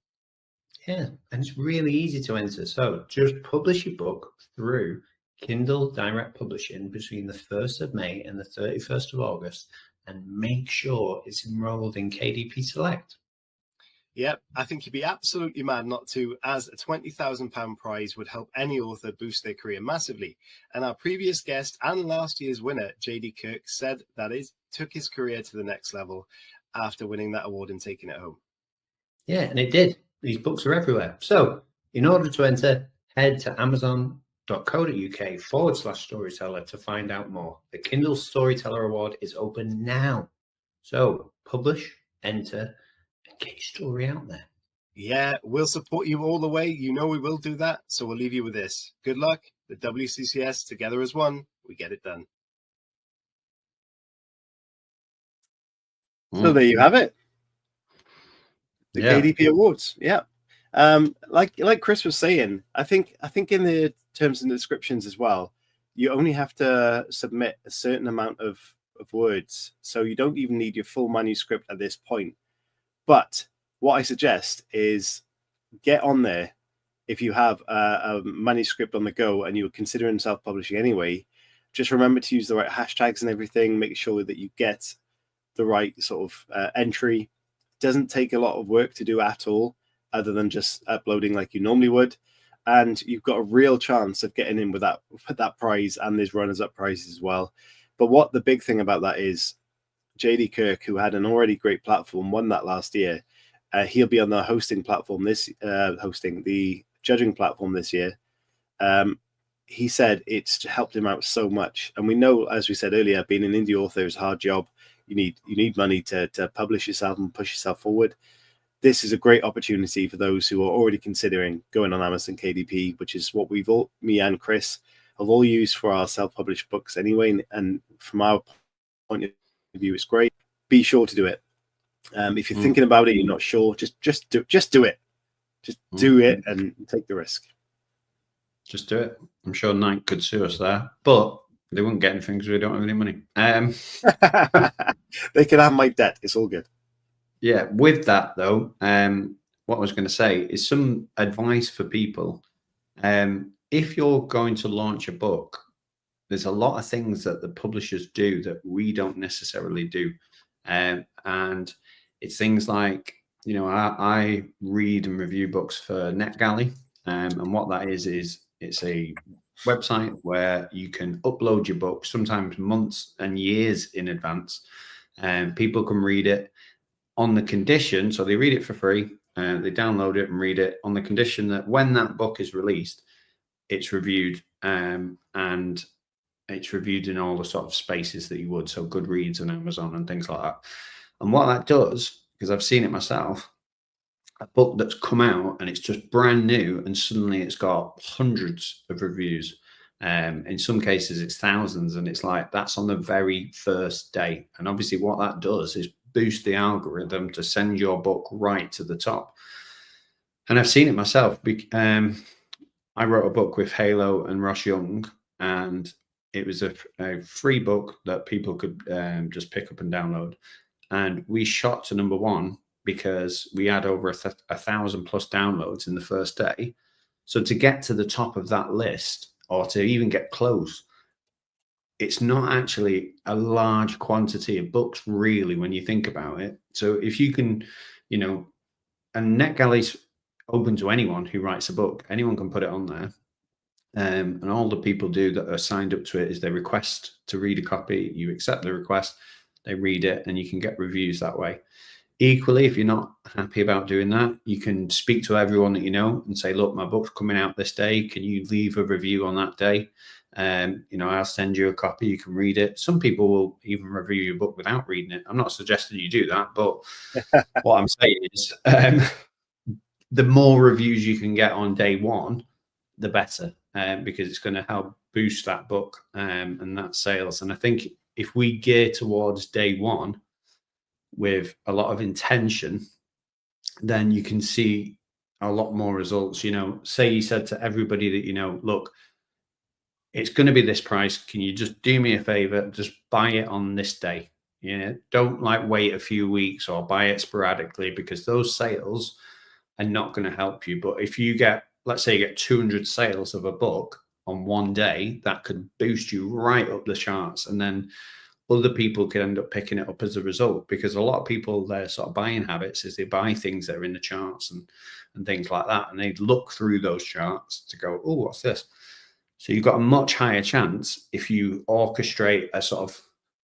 Yeah, and it's really easy to enter. So just publish your book through Kindle Direct Publishing between the 1st of May and the 31st of August, and make sure it's enrolled in KDP Select. Yep, I think you'd be absolutely mad not to, as a £20,000 prize would help any author boost their career massively. And our previous guest and last year's winner, JD Kirk, said that it took his career to the next level after winning that award and taking it home. Yeah, and it did. These books are everywhere. So in order to enter, head to amazon.co.uk/storyteller to find out more. The Kindle Storyteller Award is open now. So publish, enter, and get your story out there. Yeah, we'll support you all the way. You know we will do that. So we'll leave you with this. Good luck. The WCCS, together as one, we get it done. So there you have it. The KDP Awards. Yeah. Like Chris was saying, I think in the terms and descriptions as well, you only have to submit a certain amount of words. So you don't even need your full manuscript at this point. But what I suggest is get on there. If you have a manuscript on the go and you're considering self-publishing anyway, just remember to use the right hashtags and everything. Make sure that you get the right sort of entry. Doesn't take a lot of work to do at all, other than just uploading like you normally would, and you've got a real chance of getting in with that prize, and there's runners-up prizes as well. But what the big thing about that is, JD Kirk, who had an already great platform, won that last year. He'll be on the hosting platform the judging platform this year. He said it's helped him out so much, and we know, as we said earlier, being an indie author is a hard job. you need money to publish yourself and push yourself forward. This is a great opportunity for those who are already considering going on Amazon KDP, which is what me and Chris have all used for our self-published books anyway. And from our point of view, it's great. Be sure to do it. If you're thinking about it, you're not sure, just do it. Just do it and take the risk. Just do it. I'm sure Nike could sue us there, but they wouldn't get anything because we don't have any money. They can have my debt. It's all good. Yeah. With that, though, what I was going to say is some advice for people. If you're going to launch a book, there's a lot of things that the publishers do that we don't necessarily do. And it's things like, I read and review books for NetGalley. And what that is it's a website where you can upload your book, sometimes months and years in advance, and people can read it on the condition. So they read it for free and they download it and read it on the condition that when that book is released, it's reviewed, and it's reviewed in all the sort of spaces that you would. So Goodreads and Amazon and things like that. And what that does, because I've seen it myself, a book that's come out and it's just brand new and suddenly it's got hundreds of reviews. In some cases it's thousands, and it's like that's on the very first day. And obviously what that does is boost the algorithm to send your book right to the top. And I've seen it myself. I wrote a book with Halo and Ross Young, and it was a free book that people could just pick up and download. And we shot to #1 because we had over 1,000+ downloads in the first day. So to get to the top of that list, or to even get close, it's not actually a large quantity of books, really, when you think about it. So if you can, and NetGalley's open to anyone who writes a book. Anyone can put it on there. And all the people do that are signed up to it is they request to read a copy. You accept the request, they read it, and you can get reviews that way. Equally, if you're not happy about doing that, you can speak to everyone that you know and say, look, my book's coming out this day. Can you leave a review on that day? I'll send you a copy. You can read it. Some people will even review your book without reading it. I'm not suggesting you do that, but what I'm saying is the more reviews you can get on day one, the better, because it's going to help boost that book and that sales. And I think if we gear towards day one with a lot of intention, then you can see a lot more results. Say you said to everybody that, look, it's going to be this price. Can you just do me a favor? Just buy it on this day. Don't wait a few weeks or buy it sporadically, because those sales are not going to help you. But if you get, let's say you get 200 sales of a book on one day, that could boost you right up the charts. And then other people could end up picking it up as a result, because a lot of people, their sort of buying habits is they buy things that are in the charts and things like that. And they look through those charts to go, oh, what's this? So you've got a much higher chance if you orchestrate a sort of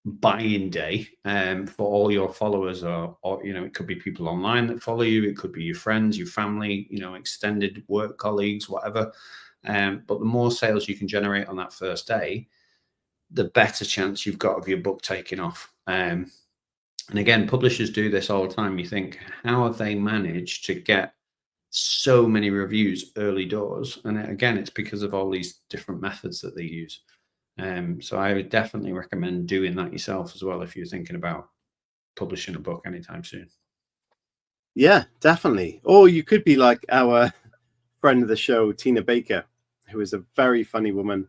buy-in day for all your followers, or it could be people online that follow you. It could be your friends, your family, extended work colleagues, whatever. But the more sales you can generate on that first day, the better chance you've got of your book taking off. And again, publishers do this all the time. You think, how have they managed to get so many reviews early doors? And again, it's because of all these different methods that they use. So I would definitely recommend doing that yourself as well if you're thinking about publishing a book anytime soon. Yeah, definitely. Or you could be like our friend of the show, Tina Baker, who is a very funny woman,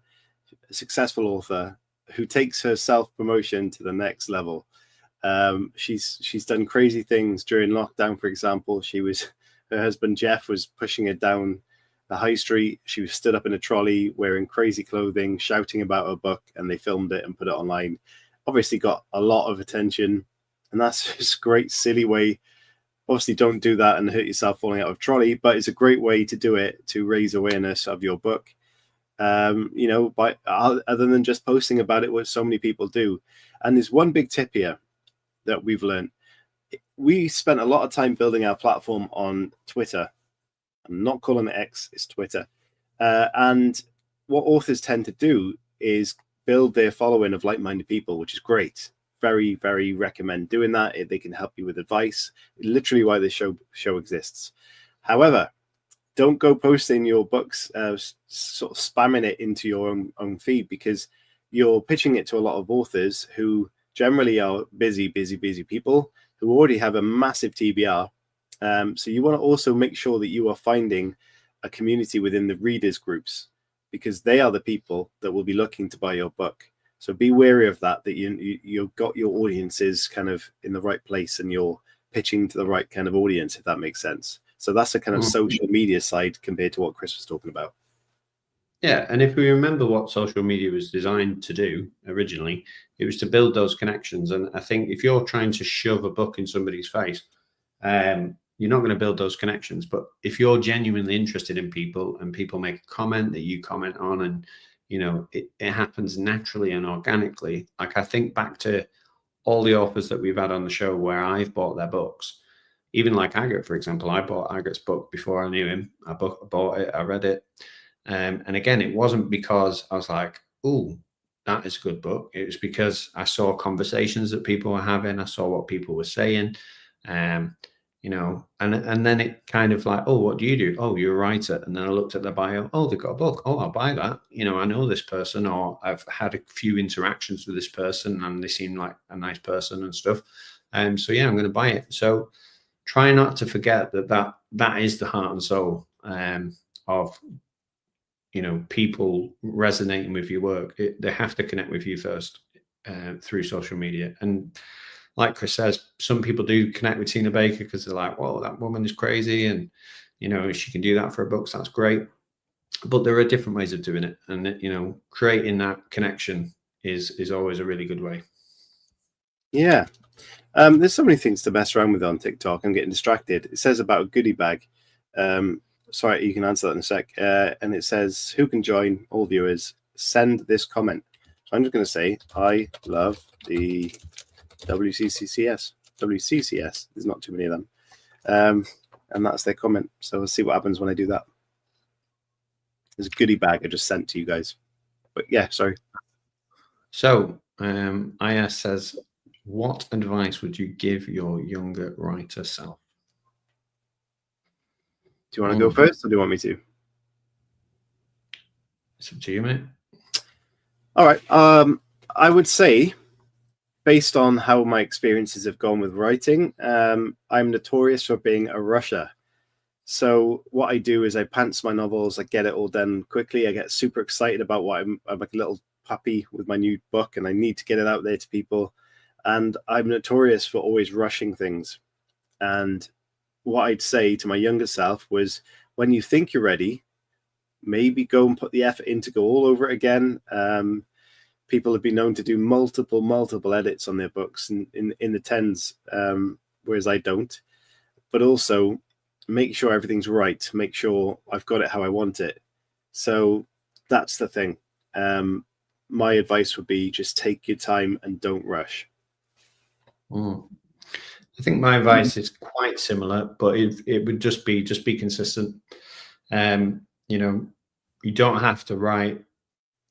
a successful author, who takes her self-promotion to the next level. She's done crazy things during lockdown. For example, her husband Jeff was pushing her down the high street. She was stood up in a trolley wearing crazy clothing, shouting about her book, and they filmed it and put it online. Obviously got a lot of attention, and that's just a great silly way. Obviously don't do that and hurt yourself falling out of trolley, but it's a great way to do it, to raise awareness of your book. By other than just posting about it, what so many people do. And there's one big tip here that we've learned. We spent a lot of time building our platform on Twitter. I'm not calling it X, it's Twitter. And what authors tend to do is build their following of like-minded people, which is great. very, very recommend doing that. They can help you with advice, literally why this show exists. However, don't go posting your books, sort of spamming it into your own feed, because you're pitching it to a lot of authors who generally are busy people who already have a massive TBR. So you want to also make sure that you are finding a community within the readers groups, because they are the people that will be looking to buy your book. So be wary of that you've got your audiences kind of in the right place and you're pitching to the right kind of audience, if that makes sense. So that's a kind of social media side compared to what Chris was talking about. Yeah, and if we remember what social media was designed to do originally, it was to build those connections. And I think if you're trying to shove a book in somebody's face, you're not going to build those connections. But if you're genuinely interested in people and people make a comment that you comment on, and it happens naturally and organically. Like, I think back to all the authors that we've had on the show where I've bought their books. Even like Agate, for example, I bought Agate's book before I knew him. I bought it, I read it. And again, it wasn't because I was like, oh, that is a good book. It was because I saw conversations that people were having. I saw what people were saying, and then it kind of like, oh, what do you do? Oh, you're a writer. And then I looked at the bio. Oh, they've got a book. Oh, I'll buy that. I know this person, or I've had a few interactions with this person and they seem like a nice person and stuff. So yeah, I'm going to buy it. So try not to forget that is the heart and soul of people resonating with your work. They have to connect with you first through social media. And like Chris says, some people do connect with Tina Baker because they're like, "Whoa, that woman is crazy," and she can do that for her books. That's great. But there are different ways of doing it, and creating that connection is always a really good way. Yeah. There's so many things to mess around with on TikTok. I'm getting distracted. It says about a goodie bag. Sorry, you can answer that in a sec. And it says, who can join? All viewers, send this comment. So I'm just going to say, I love the WCCS. There's not too many of them. And that's their comment. So we'll see what happens when I do that. There's a goodie bag I just sent to you guys. But yeah, sorry. So IS says, what advice would you give your younger writer self? Do you want to go first, or do you want me to? It's up to you, mate. All right. I would say, based on how my experiences have gone with writing, I'm notorious for being a rusher. So what I do is I pants my novels, I get it all done quickly. I get super excited about what I'm like a little puppy with my new book, and I need to get it out there to people. And I'm notorious for always rushing things. And what I'd say to my younger self was, when you think you're ready, maybe go and put the effort in to go all over it again. People have been known to do multiple edits on their books in the tens, whereas I don't. But also make sure everything's right. Make sure I've got it how I want it. So that's the thing. My advice would be just take your time and don't rush. I think my advice is quite similar, but it would just be consistent. You don't have to write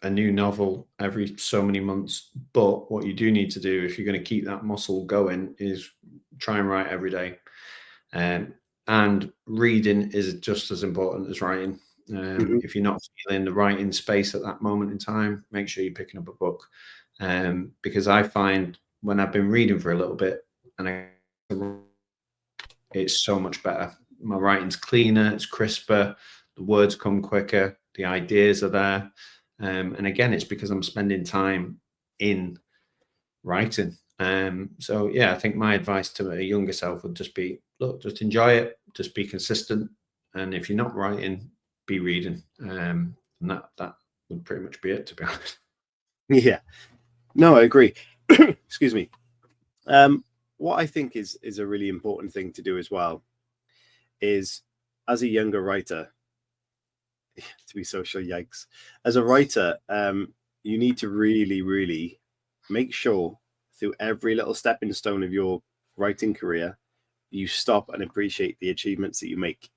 a new novel every so many months, but what you do need to do if you're going to keep that muscle going is try and write every day. And reading is just as important as writing. If you're not feeling the writing space at that moment in time, make sure you're picking up a book. Because I find when I've been reading for a little bit, it's so much better. My writing's cleaner, it's crisper, the words come quicker, the ideas are there. And again, it's because I'm spending time in writing. So yeah, I think my advice to a younger self would just be, look, just enjoy it, just be consistent. And if you're not writing, be reading. And that would pretty much be it, to be honest. Yeah, no, I agree. Excuse me. What I think is a really important thing to do as well is, as a younger writer, to be social, yikes. As a writer, you need to really, really make sure through every little stepping stone of your writing career, you stop and appreciate the achievements that you make.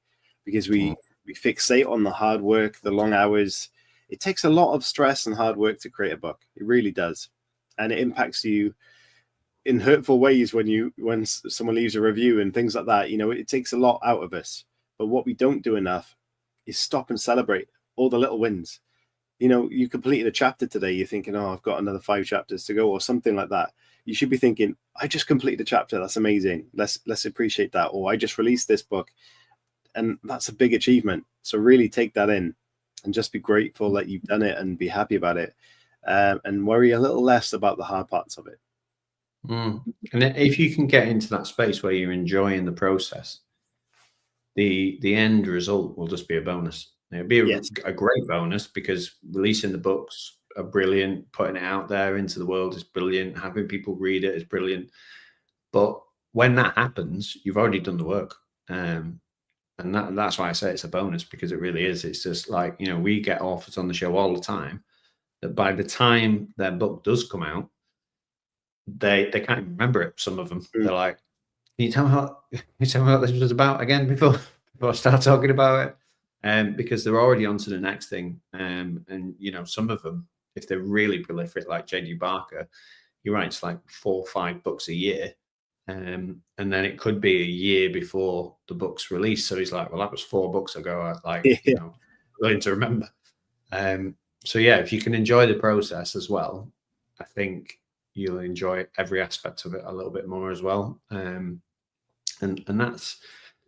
Because we fixate on the hard work, the long hours. It takes a lot of stress and hard work to create a book. It really does. And it impacts you in hurtful ways when someone leaves a review and things like that. You know, it takes a lot out of us. But what we don't do enough is stop and celebrate all the little wins. You know, you completed a chapter today, you're thinking, oh, I've got another 5 chapters to go, or something like that. You should be thinking, I just completed a chapter. That's amazing. Let's appreciate that. Or I just released this book. And that's a big achievement. So really take that in and just be grateful that you've done it and be happy about it, and worry a little less about the hard parts of it. And if you can get into that space where you're enjoying the process, the end result will just be a bonus. It'll be a great bonus, because releasing the books are brilliant. Putting it out there into the world is brilliant. Having people read it is brilliant. But when that happens, you've already done the work. And that's why I say it's a bonus, because it really is. It's just like, you know, we get offers on the show all the time that by the time their book does come out, they can't even remember it. Some of them, they're like, can you tell me what this was about again before I start talking about it? Because they're already on to the next thing. And, you know, some of them, if they're really prolific, like J.D. Barker, he writes like 4 or 5 books a year. And then it could be a year before the book's released. So he's like, well, that was 4 books ago. You know, willing to remember. So yeah, if you can enjoy the process as well, I think you'll enjoy every aspect of it a little bit more as well. And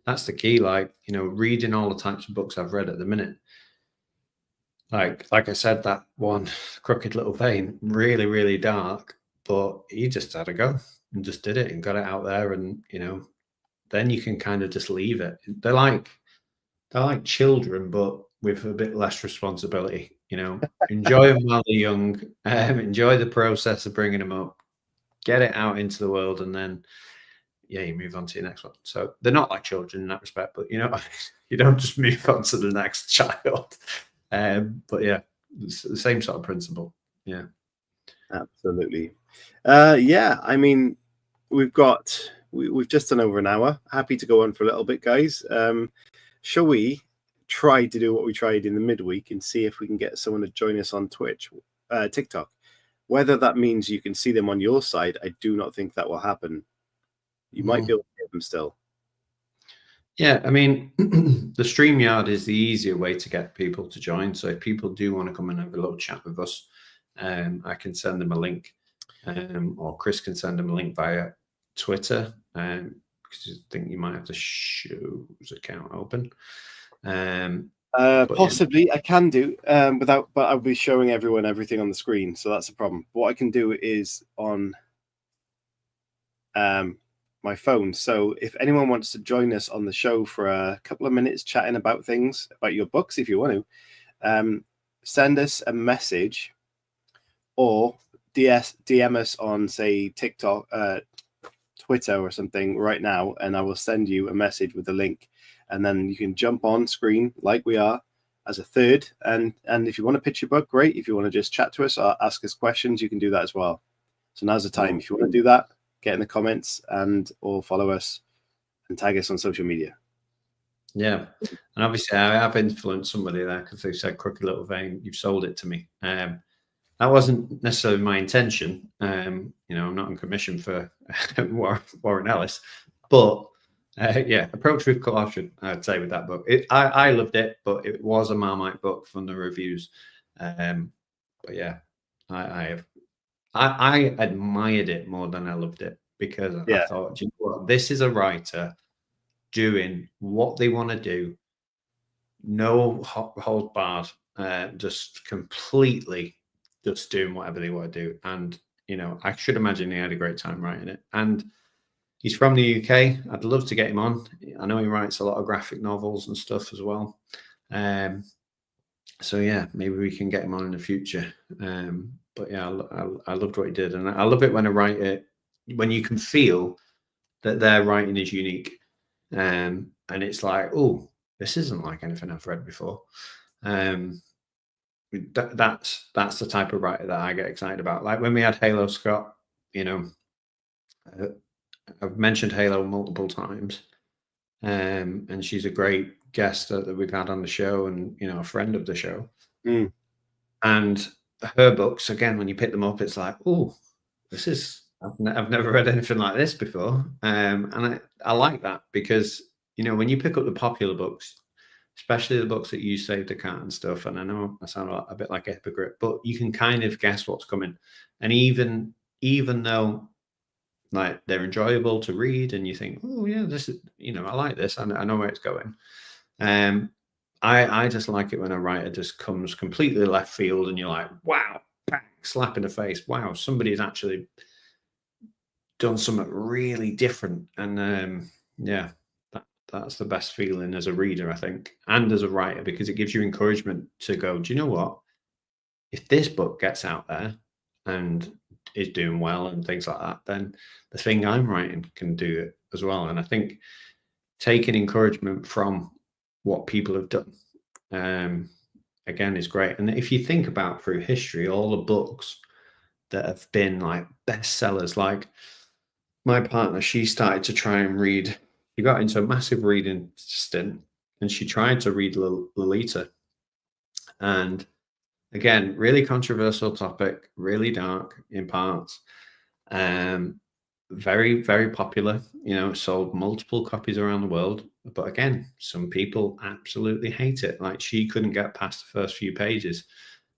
that's the key. Like, you know, reading all the types of books I've read at the minute. Like I said, that one, Crooked Little Vein, really, really dark, but he just had a go and just did it and got it out there. And, you know, then you can kind of just leave it. They're like children, but with a bit less responsibility. You know, enjoy them while they're young, enjoy the process of bringing them up, get it out into the world, and then, yeah, you move on to your next one. So they're not like children in that respect, but, you know, you don't just move on to the next child. But yeah, it's the same sort of principle. Yeah, absolutely. Yeah, I mean, we've just done over an hour. Happy to go on for a little bit, guys. Shall we try to do what we tried in the midweek and see if we can get someone to join us on TikTok? Whether that means you can see them on your side, I do not think that will happen. You might be able to get them still. Yeah, I mean, the StreamYard is the easier way to get people to join. So if people do want to come and have a little chat with us, I can send them a link, or Chris can send them a link via Twitter, because I think you might have the show's account open. Possibly, yeah. I can do but I'll be showing everyone everything on the screen, so that's a problem. What I can do is on my phone. So if anyone wants to join us on the show for a couple of minutes chatting about things, about your books, if you want to, send us a message or DM us on, say, TikTok, Twitter or something right now, and I will send you a message with a link. And then you can jump on screen like we are as a third. And if you want to pitch your book, great. If you want to just chat to us or ask us questions, you can do that as well. So now's the time. If you want to do that, get in the comments or follow us and tag us on social media. Yeah. And obviously I have influenced somebody there, because they said, Crooked Little Vein, you've sold it to me. That wasn't necessarily my intention. You know, I'm not on commission for Warren Ellis, but yeah, approach with caution, I'd say, with that book. I loved it, but it was a Marmite book from the reviews. But yeah, I admired it more than I loved it, because I thought, you know what, this is a writer doing what they want to do, no hold barred, just completely just doing whatever they want to do. And, you know, I should imagine he had a great time writing it. And he's from the UK. I'd love to get him on. I know he writes a lot of graphic novels and stuff as well. So yeah, maybe we can get him on in the future. But yeah, I loved what he did, and I love it when I write it, when you can feel that their writing is unique, and it's like, oh, this isn't like anything I've read before. That's the type of writer that I get excited about. Like when we had Halo Scott, you know, I've mentioned Halo multiple times, and she's a great guest that we've had on the show, and, you know, a friend of the show. And her books, again, when you pick them up, it's like, oh, this is I've never read anything like this before. And I like that because, when you pick up the popular books, especially the books that you saved a cat and stuff, and I know I sound a bit like a hypocrite, but you can kind of guess what's coming. And even though like they're enjoyable to read and you think, oh yeah, this is, I like this, I know where it's going. I just like it when a writer just comes completely left field and you're like, wow, bang, slap in the face. Wow, somebody's actually done something really different. And yeah, that's the best feeling as a reader, I think, and as a writer, because it gives you encouragement to go, do you know what? If this book gets out there and is doing well and things like that, then the thing I'm writing can do it as well. And I think taking encouragement from what people have done, again, is great. And if you think about through history, all the books that have been like bestsellers, like my partner, she started to try and read. She got into a massive reading stint, and she tried to read Lolita. And again, really controversial topic, really dark in parts. Very, very popular. Sold multiple copies around the world. But again, some people absolutely hate it. Like she couldn't get past the first few pages.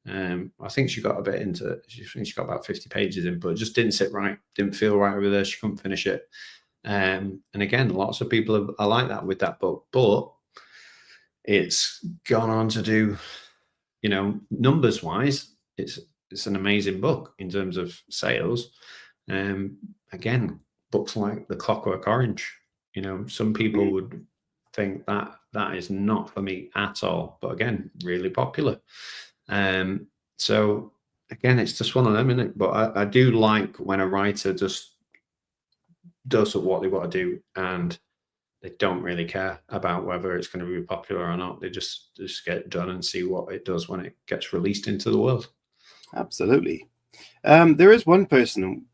I think she got a bit into. She got about 50 pages in, but it just didn't sit right. Didn't feel right with her. She couldn't finish it. And again, lots of people are like that with that book, but it's gone on to do, numbers wise, it's an amazing book in terms of sales. Again, books like The Clockwork Orange, some people would think that is not for me at all, but again, really popular. So again, it's just one of them, isn't it? But I do like when a writer just does what they want to do and they don't really care about whether it's going to be popular or not. They just get it done and see what it does when it gets released into the world. Absolutely. There is one person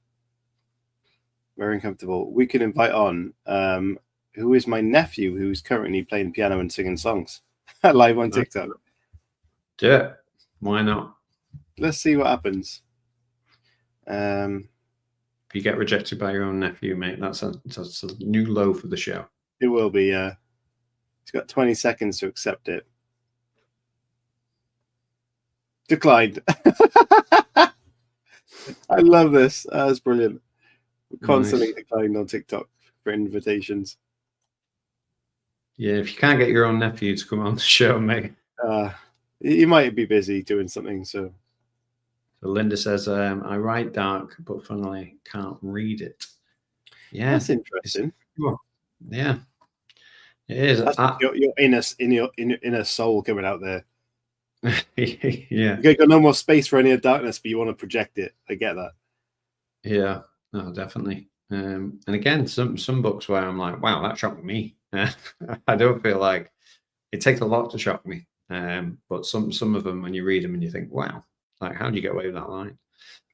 very uncomfortable we can invite on, who is my nephew, who's currently playing piano and singing songs live on TikTok. Do it. Why not? Let's see what happens. If you get rejected by your own nephew, mate, that's a new low for the show. It will be. He's got 20 seconds to accept it. Declined. I love this. That's brilliant. Constantly declined on TikTok for invitations. Yeah, if you can't get your own nephew to come on the show, mate. He might be busy doing something. So Linda says, I write dark, but funnily can't read it. Yeah. That's interesting. Yeah. It is. Your inner soul coming out there. Yeah. You've got no more space for any darkness, but you want to project it. I get that. Yeah. No, definitely. And again, some books where I'm like, wow, that shocked me. I don't feel like it takes a lot to shock me. But some of them, when you read them and you think, wow, like how do you get away with that line?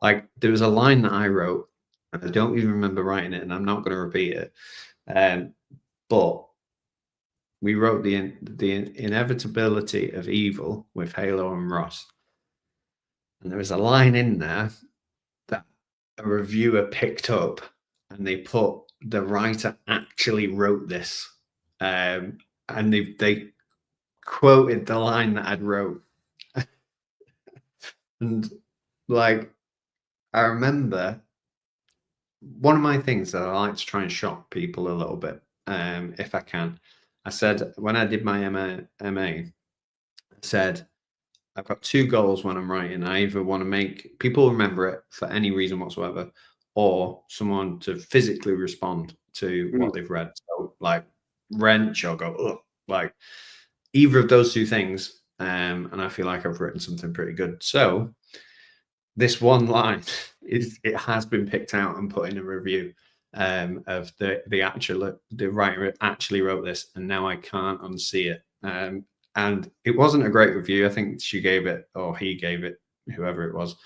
Like there was a line that I wrote, and I don't even remember writing it, and I'm not going to repeat it. But we wrote the inevitability of evil with Halo and Ross, and there was a line in there that a reviewer picked up, and they put the writer actually wrote this, and they quoted the line that I'd wrote. And like I remember one of my things that I like to try and shock people a little bit, if I can. I said when I did my MA, I said I've got two goals when I'm writing. I either want to make people remember it for any reason whatsoever, or someone to physically respond to what they've read. So like wrench or go, ugh, like either of those two things. And I feel like I've written something pretty good. So this one line it has been picked out and put in a review of the writer actually wrote this, and now I can't unsee it. And it wasn't a great review. I think she gave it, or he gave it, whoever it was,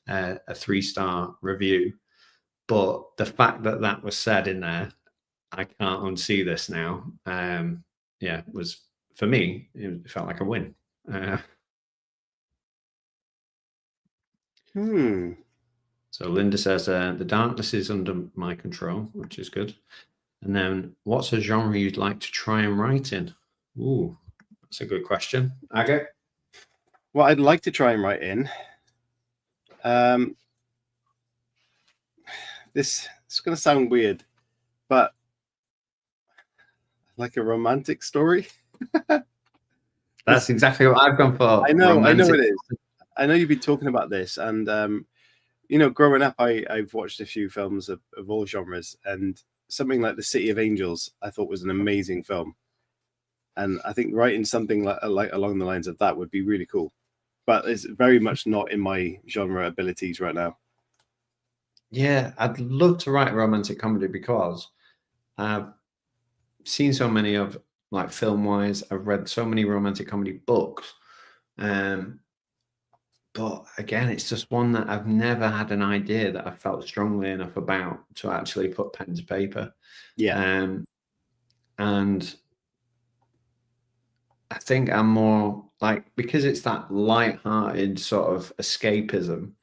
a 3-star review. But the fact that that was said in there, I can't unsee this now. Yeah, was for me, it felt like a win. So Linda says, the darkness is under my control, which is good. And then what's a genre you'd like to try and write in? Ooh, that's a good question. Okay. What I'd like to try and write in, this is going to sound weird, but like a romantic story. That's exactly what I've gone for. I know romantic. it is. I know you've been talking about this, and growing up, I've watched a few films of all genres, and something like The City of Angels I thought was an amazing film, and I think writing something like along the lines of that would be really cool, but it's very much not in my genre abilities right now. Yeah, I'd love to write a romantic comedy because I've seen so many of, like, film-wise, I've read so many romantic comedy books, but again, it's just one that I've never had an idea that I felt strongly enough about to actually put pen to paper. Yeah. And I think I'm more like, because it's that light-hearted sort of escapism,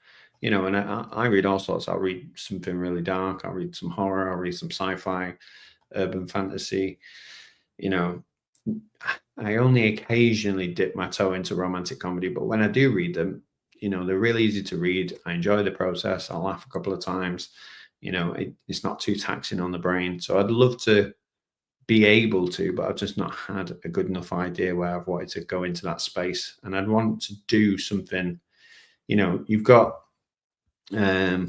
and I read all sorts. I'll read something really dark, I'll read some horror, I'll read some sci-fi, urban fantasy. I only occasionally dip my toe into romantic comedy, but when I do read them, they're really easy to read. I enjoy the process. I'll laugh a couple of times. It's not too taxing on the brain. So I'd love to be able to, but I've just not had a good enough idea where I've wanted to go into that space. And I'd want to do something, you've got a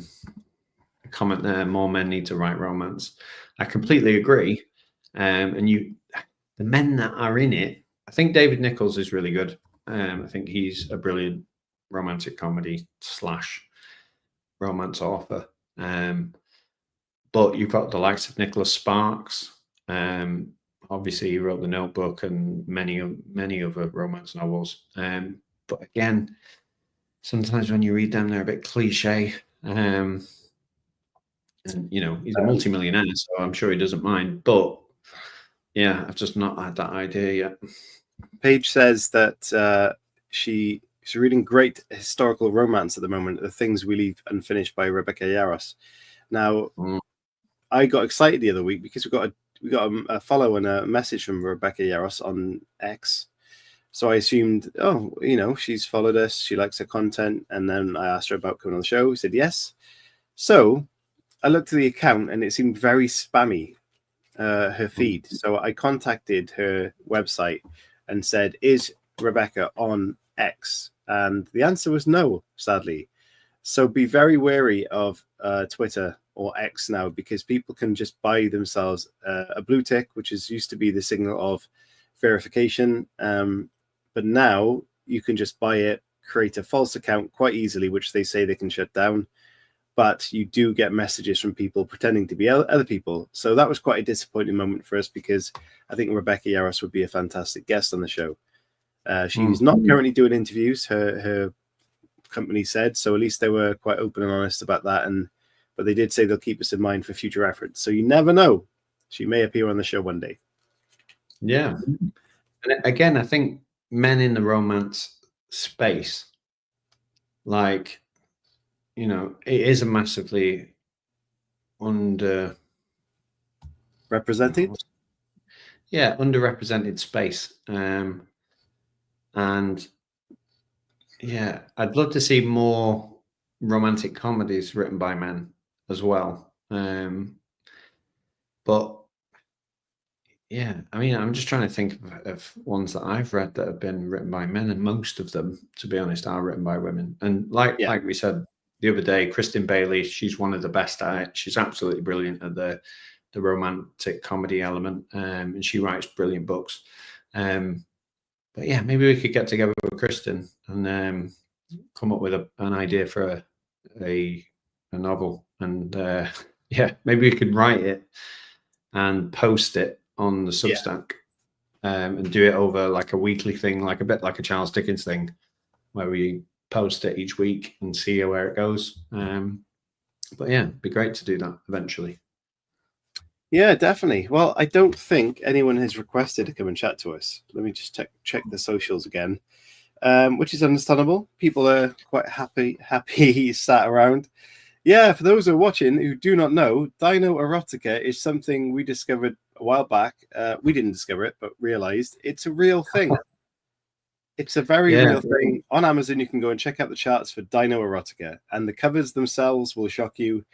comment there, more men need to write romance. I completely agree. The men that are in it, I think David Nichols is really good. I think he's a brilliant romantic comedy / romance author. But you've got the likes of Nicholas Sparks. Obviously, he wrote The Notebook and many other romance novels. But again, sometimes when you read them, they're a bit cliche. And he's a multimillionaire, so I'm sure he doesn't mind. But yeah, I've just not had that idea yet. Paige says that she's reading great historical romance at the moment, The Things We Leave Unfinished by Rebecca Yarros. Now, I got excited the other week because we got a follow and a message from Rebecca Yarros on X. So I assumed, she's followed us, she likes our content, and then I asked her about coming on the show. She said yes. So I looked at the account and it seemed very spammy, her feed. So I contacted her website and said, is Rebecca on X? And the answer was no, sadly. So be very wary of Twitter or X now, because people can just buy themselves a blue tick, which used to be the signal of verification. But now you can just buy it, create a false account quite easily, which they say they can shut down. But you do get messages from people pretending to be other people. So that was quite a disappointing moment for us, because I think Rebecca Yarros would be a fantastic guest on the show. She's not currently doing interviews, her company said, so at least they were quite open and honest about that. But they did say they'll keep us in mind for future efforts. So you never know. She may appear on the show one day. Yeah. And again, I think men in the romance space, like, it is a massively underrepresented space. And yeah, I'd love to see more romantic comedies written by men as well. But yeah, I mean, I'm just trying to think of ones that I've read that have been written by men, and most of them, to be honest, are written by women. And like we said the other day, Kristen Bailey, she's one of the best at it. She's absolutely brilliant at the romantic comedy element, and she writes brilliant books. But yeah, maybe we could get together with Kristen and come up with an idea for a novel. And yeah, maybe we could write it and post it on the Substack, and do it over like a weekly thing, like a bit like a Charles Dickens thing, where we post it each week and see where it goes. But yeah, it'd be great to do that eventually. Yeah, definitely. Well, I don't think anyone has requested to come and chat to us. Let me just check the socials again, which is understandable. People are quite happy sat around. Yeah, for those who are watching who do not know, Dino Erotica is something we discovered a while back. We didn't discover it, but realized it's a real thing. It's a very real thing. On Amazon, you can go and check out the charts for Dino Erotica, and the covers themselves will shock you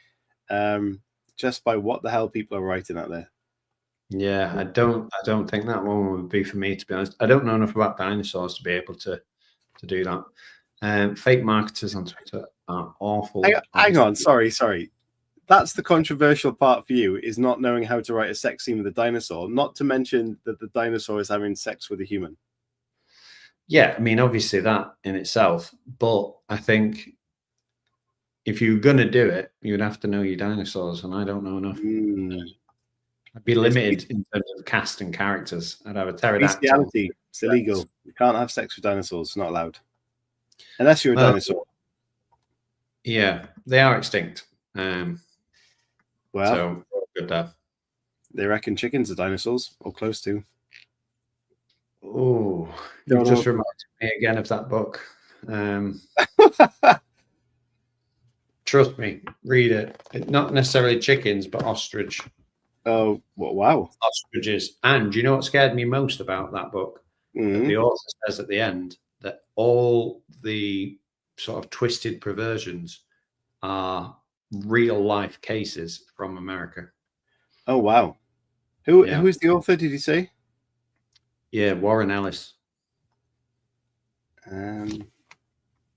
just by what the hell people are writing out there. Yeah, I don't think that one would be for me, to be honest. I don't know enough about dinosaurs to be able to do that. Fake marketers on Twitter are awful. Hang on, sorry. That's the controversial part for you, is not knowing how to write a sex scene with a dinosaur, not to mention that the dinosaur is having sex with a human. Yeah, I mean, obviously that in itself, but I think if you're going to do it, you would have to know your dinosaurs, and I don't know enough. I'd be limited in terms of cast and characters. I'd have a pterodactyl. Bestiality. It's illegal. You can't have sex with dinosaurs. It's not allowed. Unless you're a dinosaur. Yeah, they are extinct. Well, so good there. They reckon chickens are dinosaurs, or close to. Oh, you just reminded me again of that book. Trust me, read it. Not necessarily chickens, but ostrich. Oh, wow. Ostriches. And do you know what scared me most about that book? That the author says at the end that all the sort of twisted perversions are real life cases from America. Oh, wow. Who is the author, did you say? Yeah, Warren Ellis.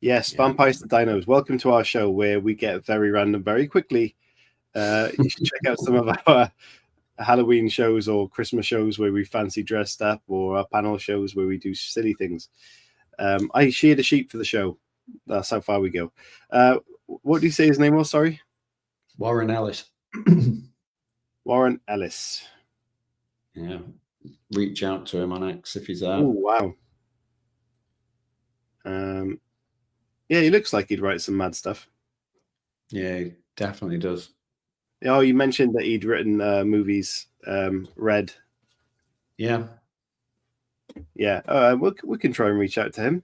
Yes, Vampires to Dinos. Welcome to our show where we get very random very quickly. You should check out some of our Halloween shows or Christmas shows where we fancy dressed up, or our panel shows where we do silly things. I sheared a sheep for the show. That's how far we go. What do you say his name was? Sorry? Warren Ellis. Warren Ellis. Yeah. Reach out to him on X if he's there. Oh, wow. Yeah, he looks like he'd write some mad stuff. Yeah, he definitely does. Oh, you mentioned that he'd written movies, Red. Yeah. Yeah, we can try and reach out to him.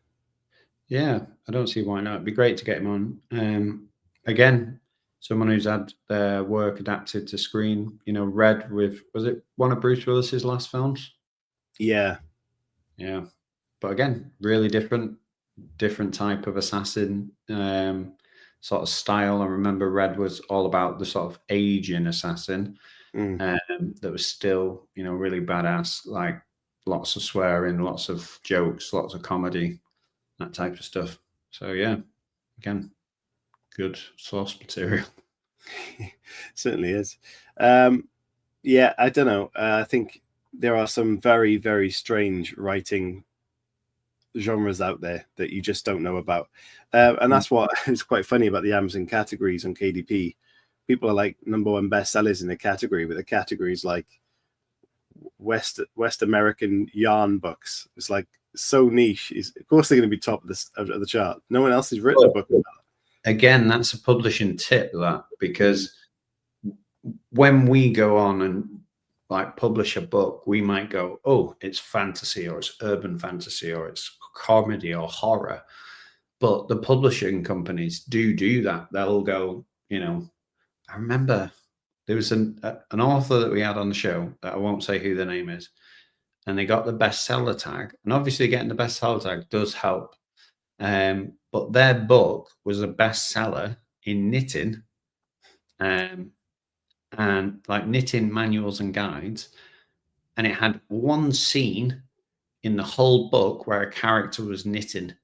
Yeah, I don't see why not. It'd be great to get him on. Again, someone who's had their work adapted to screen. You know, Red was it one of Bruce Willis's last films? Yeah. Yeah. But again, really different type of assassin sort of style. I remember Red was all about the sort of aging assassin that was still, you know, really badass, like lots of swearing, lots of jokes, lots of comedy, that type of stuff. So yeah, again, good source material. Certainly is. Yeah, I don't know. I think there are some very, very strange writing genres out there that you just don't know about. And that's what is quite funny about the Amazon categories on KDP. People are like #1 bestsellers in a category, but the category is like West American yarn books. It's like so niche. Of course they're going to be top of the chart. No one else has written a book about it. Again, that's a publishing tip, that, because when we go on and like publish a book, we might go, oh, it's fantasy, or it's urban fantasy, or it's comedy or horror. But the publishing companies do that. They'll go, you know, I remember there was an author that we had on the show that I won't say who the name is, and they got the bestseller tag. And obviously getting the bestseller tag does help. But their book was a bestseller in knitting, and like knitting manuals and guides. And it had one scene in the whole book where a character was knitting.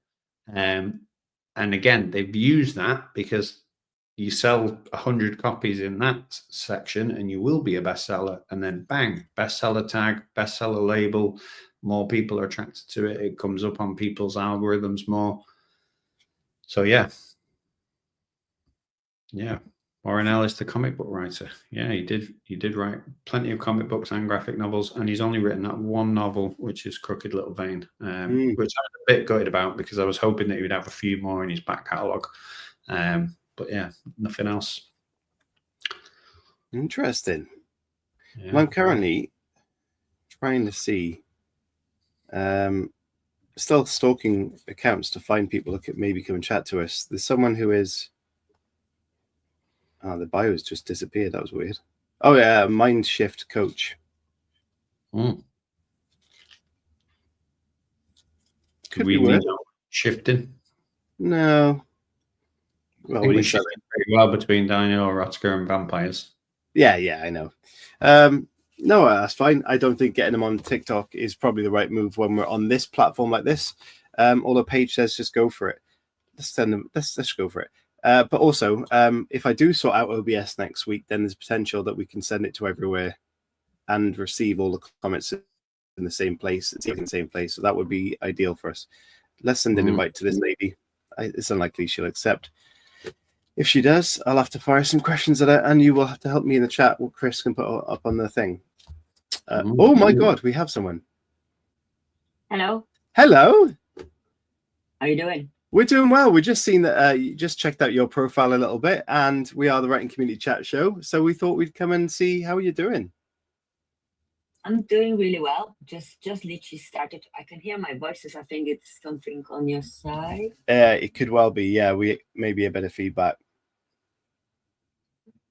And again, they've used that because you sell 100 copies in that section and you will be a bestseller. And then bang, bestseller tag, bestseller label. More people are attracted to it. It comes up on people's algorithms more. So yeah. Warren Ellis, the comic book writer. Yeah, he did write plenty of comic books and graphic novels, and he's only written that one novel, which is Crooked Little Vein, which I'm a bit gutted about because I was hoping that he would have a few more in his back catalogue. But yeah, nothing else. Interesting. Yeah. Well, I'm currently trying to see, still stalking accounts to find people who could maybe come and chat to us. There's someone who is Oh, the bio's just disappeared. That was weird. Oh yeah, mind shift coach. Mm. Could we be worth. need shifting. No. Well, I think we're shifting pretty well between Daniel Erotica and vampires. Yeah, I know. No, that's fine. I don't think getting them on TikTok is probably the right move when we're on this platform like this. Although Paige says just go for it. Let's send them. Let's go for it. But also, if I do sort out OBS next week, then there's potential that we can send it to everywhere and receive all the comments in the same place. It's in the same place, so that would be ideal for us. Let's send an invite to this lady. It's unlikely she'll accept. If she does, I'll have to fire some questions at her, and you will have to help me in the chat. What Chris can put up on the thing. Oh my God, we have someone. Hello. Hello. How are you doing? We're doing well. We've just seen that you just checked out your profile a little bit, and we are the Writing Community Chat Show. So we thought we'd come and see how you're doing. I'm doing really well. Just literally started. I can hear my voices. I think it's something on your side. It could well be. Yeah, we maybe a bit of feedback.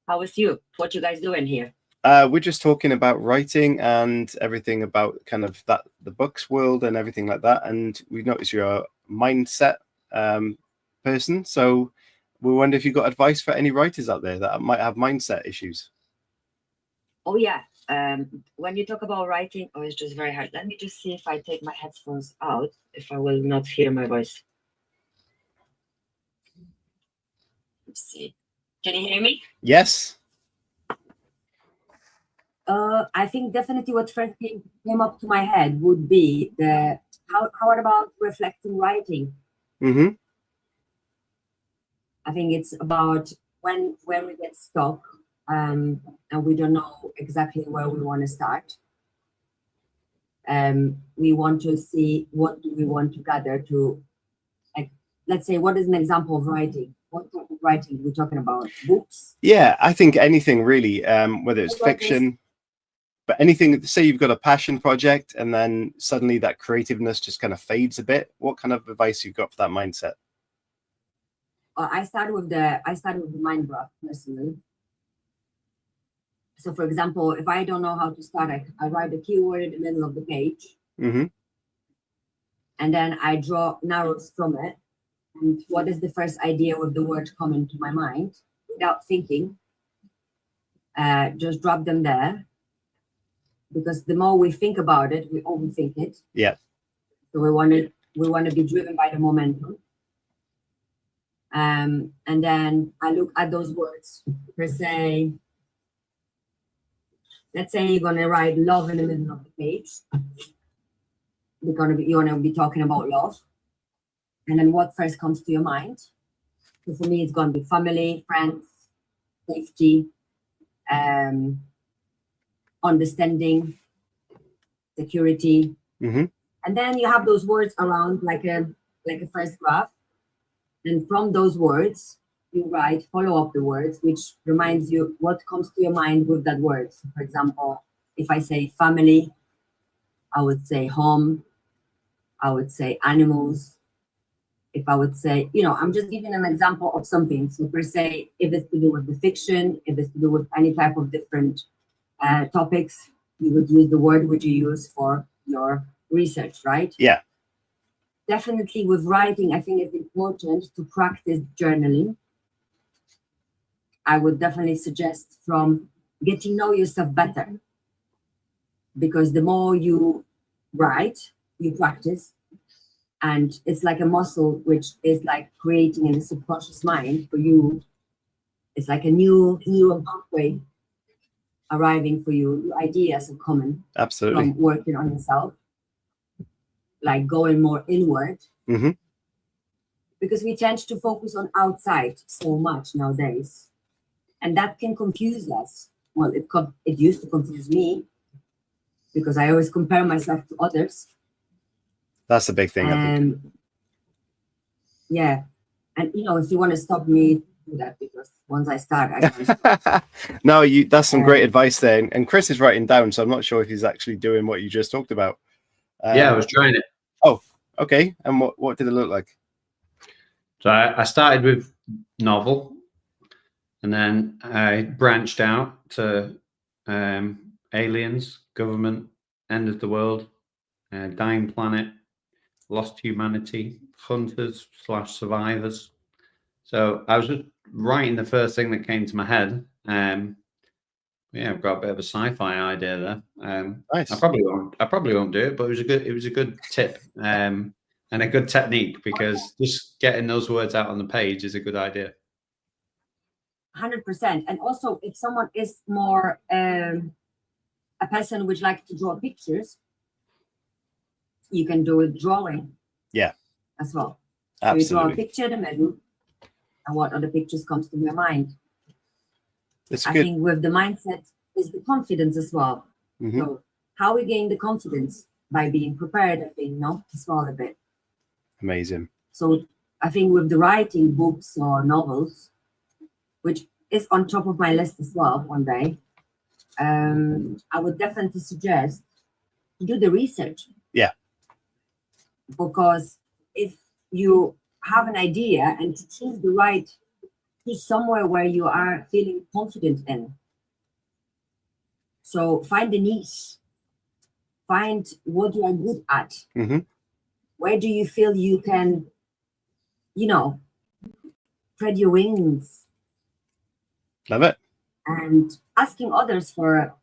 How is you? What you guys doing here? We're just talking about writing and everything about kind of that the books world and everything like that. And we noticed you're a mindset person, so we wonder if you've got advice for any writers out there that might have mindset issues. Oh yeah. When you talk about writing, it's just very hard. Let me just see if I take my headphones out, if I will not hear my voice. Let's see. Can you hear me? Yes. I think definitely what first came up to my head would be how about reflecting writing? Mm-hmm. I think it's about when we get stuck and we don't know exactly where we want to start. We want to see what do we want to gather to, like, let's say, what is an example of writing? What type of writing we're talking about? Books? Yeah, I think anything really, whether it's fiction, but anything, say you've got a passion project and then suddenly that creativeness just kind of fades a bit. What kind of advice you've got for that mindset? I started with the mind graph personally. So, for example, if I don't know how to start, I write a keyword in the middle of the page, and then I draw arrows from it. And what is the first idea with the word coming to my mind without thinking? Just drop them there, because the more we think about it, we overthink it. Yeah. So we want to be driven by the momentum. And then I look at those words per se. Let's say you're gonna write love in the middle of the page. You're gonna be talking about love, and then what first comes to your mind? So for me, it's gonna be family, friends, safety, understanding, security, and then you have those words around like a first graph, and from those words you write follow-up the words, which reminds you what comes to your mind with that word. So for example, if I say family, I would say home, I would say animals. If I would say, I'm just giving an example of something. So per se, if it's to do with the fiction, if it's to do with any type of different topics, you would use the word which you use for your research, right? Yeah. Definitely with writing, I think it's important to practice journaling. I would definitely suggest from getting to know yourself better, because the more you write, you practice, and it's like a muscle which is like creating in the subconscious mind for you. It's like a new pathway arriving for you, new ideas are coming. Absolutely. From working on yourself, like going more inward. Because we tend to focus on outside so much nowadays, and that can confuse us. Well, it used to confuse me, because I always compare myself to others. That's a big thing, I think. Yeah, and if you want to stop me, do that, because once I start, I can't stop. No, that's some great advice there, and Chris is writing down, so I'm not sure if he's actually doing what you just talked about. Yeah, I was trying it. Oh, okay. And what did it look like? So I started with novel, And then I branched out to aliens, government, end of the world, dying planet, lost humanity, hunters/survivors. So I was just writing the first thing that came to my head. Yeah, I've got a bit of a sci-fi idea there. Nice. I probably won't do it, but it was a good tip and a good technique, because just getting those words out on the page is a good idea. 100%. And also, if someone is more a person which likes to draw pictures, you can do it drawing. Yeah. As well. Absolutely. So you draw a picture in the middle, and what other pictures comes to your mind. I think with the mindset is the confidence as well. Mm-hmm. So how we gain the confidence? By being prepared, I think, as well a bit. Amazing. So I think with the writing books or novels, which is on top of my list as well one day, I would definitely suggest to do the research. Yeah. Because if you have an idea and to choose the right, choose somewhere where you are feeling confident in. So find the niche. Find what you are good at. Mm-hmm. Where do you feel you can, spread your wings? Love it. And asking others for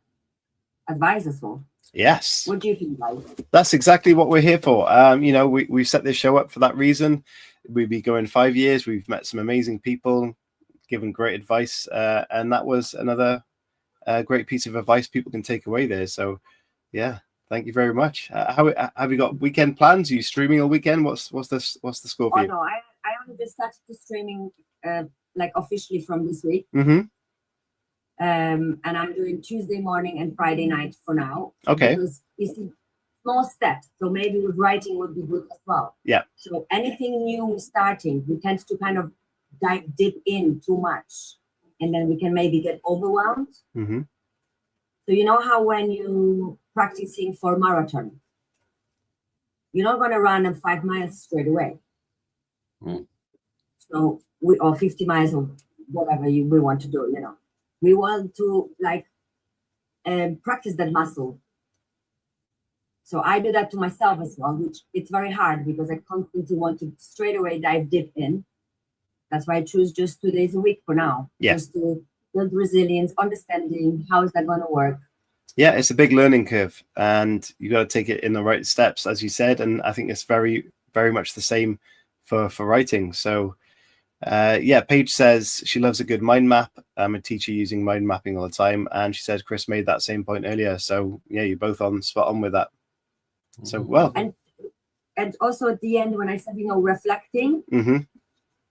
advice as well. Yes. What do you think, guys? That's exactly what we're here for. We set this show up for that reason. We'll be going 5 years. We've met some amazing people, given great advice, and that was another great piece of advice people can take away there. So, yeah, thank you very much. How have you got weekend plans? Are you streaming all weekend? What's the score for you? No, I only just started the streaming officially from this week. Mm-hmm. And I'm doing Tuesday morning and Friday night for now. Okay. Because you see, small steps. So maybe with writing would be good as well. Yeah. So anything new starting, we tend to kind of dive deep in too much, and then we can maybe get overwhelmed. Mm-hmm. So you know how when you practicing for marathon, you're not going to run 5 miles straight away. Mm. So or 50 miles or whatever we want to do, we want to practice that muscle. So I do that to myself as well, which it's very hard because I constantly want to straight away dive deep in. That's why I choose just 2 days a week for now. Yeah. Just to build resilience, understanding how is that going to work. Yeah, it's a big learning curve, and you got to take it in the right steps, as you said. And I think it's very, very much the same for writing. So, Paige says she loves a good mind map. I'm a teacher using mind mapping all the time, and she says Chris made that same point earlier. So yeah, you're both spot on with that. So well, and also at the end when I said reflecting. Mm-hmm.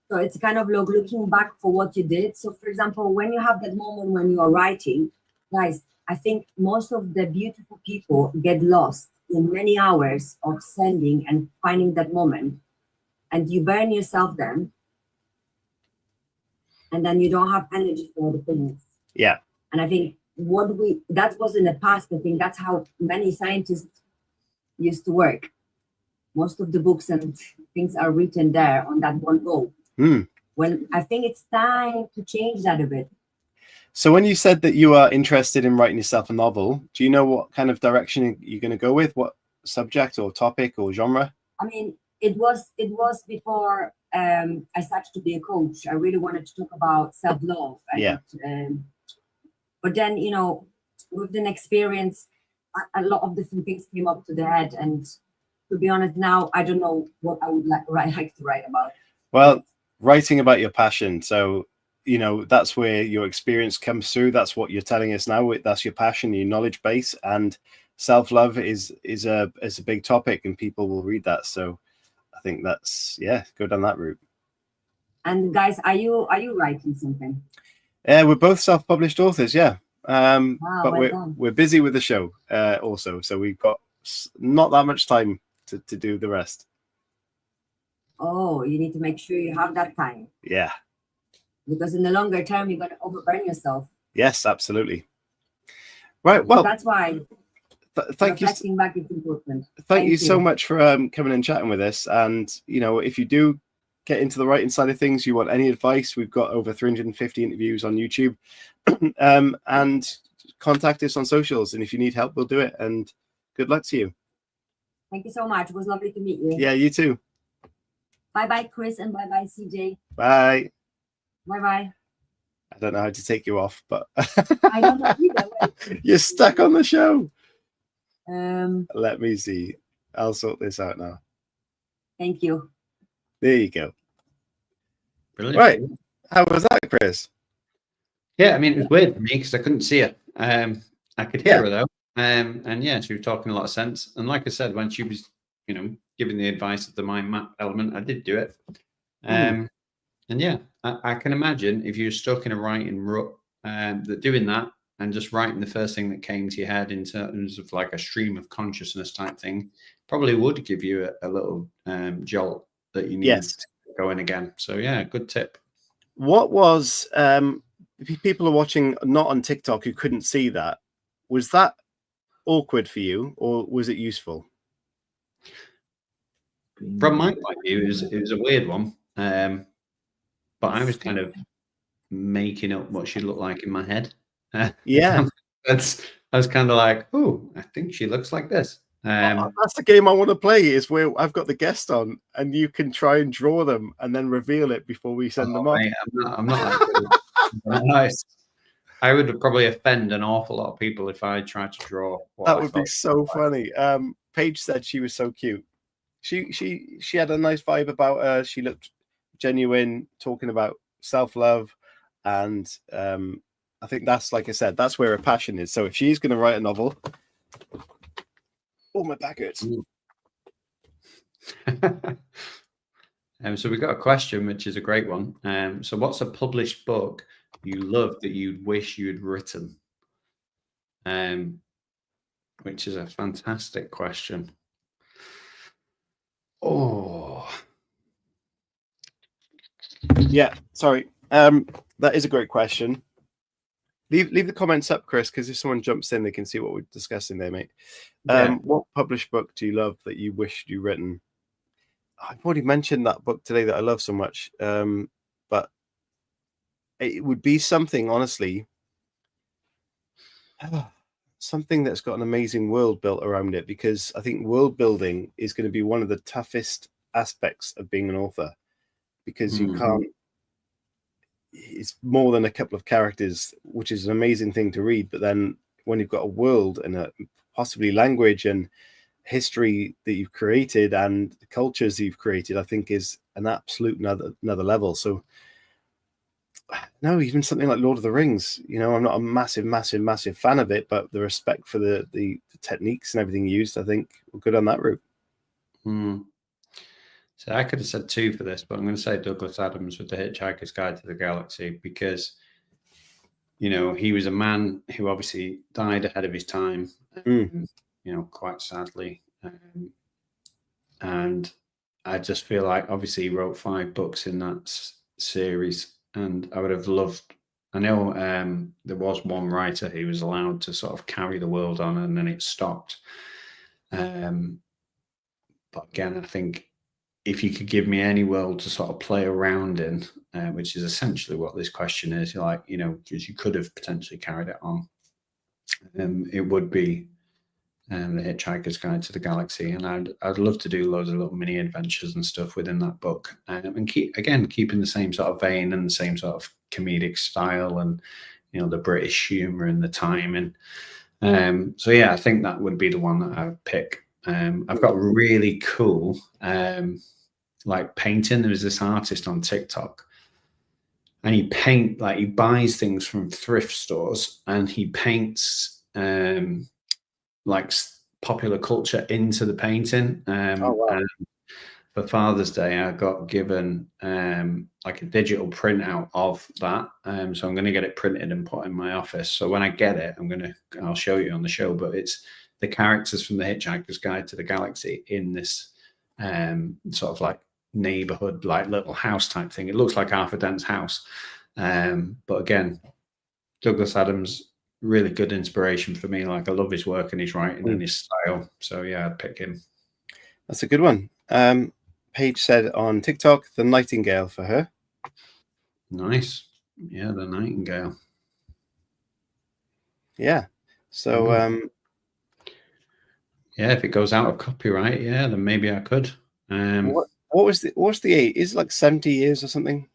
So it's kind of looking back for what you did. So for example, when you have that moment when you are writing, guys, I think most of the beautiful people get lost in many hours of sending and finding that moment, and you burn yourself then, and then you don't have energy for the things. Yeah. And I think that was in the past. I think that's how many scientists used to work. Most of the books and things are written there on that one go. Mm. Well, I think it's time to change that a bit. So when you said that you are interested in writing yourself a novel, do you know what kind of direction you're going to go with? What subject or topic or genre? I mean, it was before I started to be a coach. I really wanted to talk about self-love. Yeah. But then, with an experience, a lot of different things came up to the head. And to be honest, now I don't know what I would like to write about. Well, writing about your passion. So, that's where your experience comes through. That's what you're telling us now. That's your passion, your knowledge base, and self-love is a big topic, and people will read that. So I think that's, go down that route. And guys, are you writing something? We're both self-published authors. Yeah. Wow, but we're busy with the show also. So we've got not that much time to do the rest. Oh, you need to make sure you have that time. Yeah. Because in the longer term, you're going to overburn yourself. Yes, absolutely. Right. Well, that's why thank you. Reflecting back is important. Thank you so much for coming and chatting with us. And, if you do get into the writing side of things, you want any advice, we've got over 350 interviews on YouTube. And contact us on socials. And if you need help, we'll do it. And good luck to you. Thank you so much. It was lovely to meet you. Yeah, you too. Bye-bye, Chris, and bye-bye, CJ. Bye. Bye-bye. I don't know how to take you off, but I don't know either. Wait. you're stuck on the show. Let me see. I'll sort this out now. Thank you. There you go. Brilliant. Right. How was that, Chris? Yeah, I mean, it was weird for me because I couldn't see her. I could hear her though. And yeah, she was talking a lot of sense. And like I said, when she was, giving the advice of the mind map element, I did do it. And yeah, I can imagine if you're stuck in a writing rut, that doing that and just writing the first thing that came to your head in terms of like a stream of consciousness type thing probably would give you a little jolt that you need to go in again. So yeah, good tip. What was people are watching not on TikTok who couldn't see that? Was that awkward for you, or was it useful? From my point of view, it was a weird one. But I was kind of making up what she looked like in my head. Yeah. I was kind of like, oh, I think she looks like this. That's the game I want to play, is where I've got the guest on and you can try and draw them and then reveal it before we send them off. Mate, I'm not that good. Nice. I would probably offend an awful lot of people if I tried to draw. That would be so funny. Paige said she was so cute. She had a nice vibe about her. She looked genuine, talking about self-love, and I think that's, like I said, that's where her passion is. So if she's going to write a novel, my back hurts. So we've got a question, which is a great one. So what's a published book you love that you'd wish you'd written? Which is a fantastic question. Oh, yeah, sorry. That is a great question. Leave the comments up, Chris, because if someone jumps in, they can see what we're discussing there, mate. What published book do you love that you wished you'd written? I've already mentioned that book today that I love so much, but it would be something, honestly, something that's got an amazing world built around it, because I think world building is going to be one of the toughest aspects of being an author, because you can't, it's more than a couple of characters, which is an amazing thing to read. But then when you've got a world and a possibly language and history that you've created and the cultures that you've created, I think is an absolute another level. So no, even something like Lord of the Rings, I'm not a massive fan of it, but the respect for the techniques and everything used, I think we're good on that route. So I could have said two for this, but I'm going to say Douglas Adams with The Hitchhiker's Guide to the Galaxy, because, he was a man who obviously died ahead of his time, quite sadly. And I just feel like, obviously, he wrote 5 books in that series, and I would have loved, I know there was one writer who was allowed to sort of carry the world on, and then it stopped. But again, I think, if you could give me any world to sort of play around in, which is essentially what this question is, because you could have potentially carried it on, it would be The Hitchhiker's Guide to the Galaxy. And I'd love to do loads of little mini adventures and stuff within that book, and keeping the same sort of vein and the same sort of comedic style, and the British humor and the timing. So yeah, I think that would be the one that I would pick. I've got really cool like painting. There was this artist on TikTok, and he buys things from thrift stores, and he paints like popular culture into the painting. And for Father's Day, I got given like a digital printout of that. So I'm going to get it printed and put in my office. So when I get it, I'll show you on the show, but it's the characters from The Hitchhiker's Guide to the Galaxy in this sort of like neighborhood, like little house type thing. It looks like Arthur Dent's house. But again, Douglas Adams, really good inspiration for me. Like, I love his work and his writing and his style. So yeah, I'd pick him. That's a good one. Paige said on TikTok, the Nightingale for her. Nice. Yeah, the Nightingale. Yeah. So yeah, if it goes out of copyright, yeah, then maybe I could. what's the age? Is it like 70 years or something?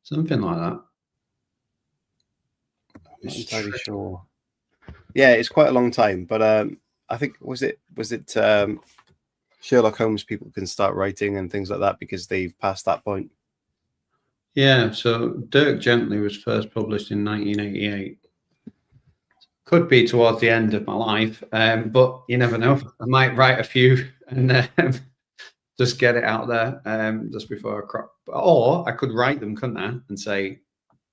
Something like that. I'm not entirely sure. Yeah, it's quite a long time, but I think was it Sherlock Holmes people can start writing and things like that because they've passed that point. Yeah, so Dirk Gently was first published in 1988. Could be towards the end of my life, but you never know. I might write a few and just get it out there just before I crop. Or I could write them, couldn't I, and say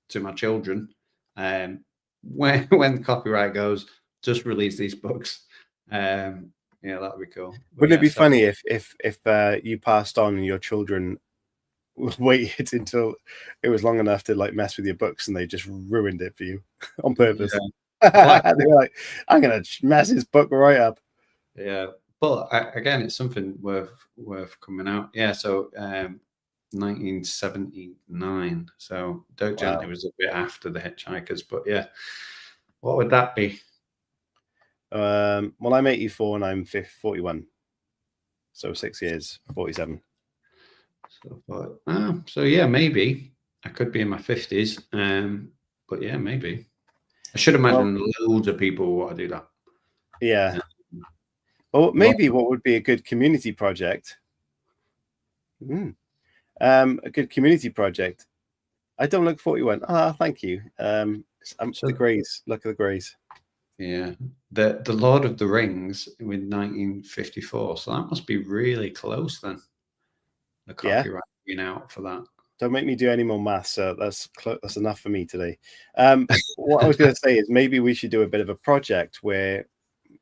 to my children, when the copyright goes, just release these books. Yeah, that would be cool. Wouldn't it be funny if you passed on and your children waited until it was long enough to like mess with your books and they just ruined it for you on purpose? Yeah. They were like, I'm gonna mess his book right up. Yeah, but again, it's something worth coming out. Yeah, so 1979. So Dirk Gently was a bit after The Hitchhikers, but yeah, what would that be? Well, I'm 84 and I'm 41, so 6 years, 47. So yeah, maybe I could be in my 50s. But yeah, maybe. I should imagine loads of people want to do that. Yeah. Or maybe what would be a good community project? A good community project. I don't look 41. Thank you. The Greys. Look at the Greys. Yeah. The Lord of the Rings with 1954. So that must be really close then. The copyright being out for that. Don't make me do any more maths. So that's enough for me today. What I was going to say is maybe we should do a bit of a project where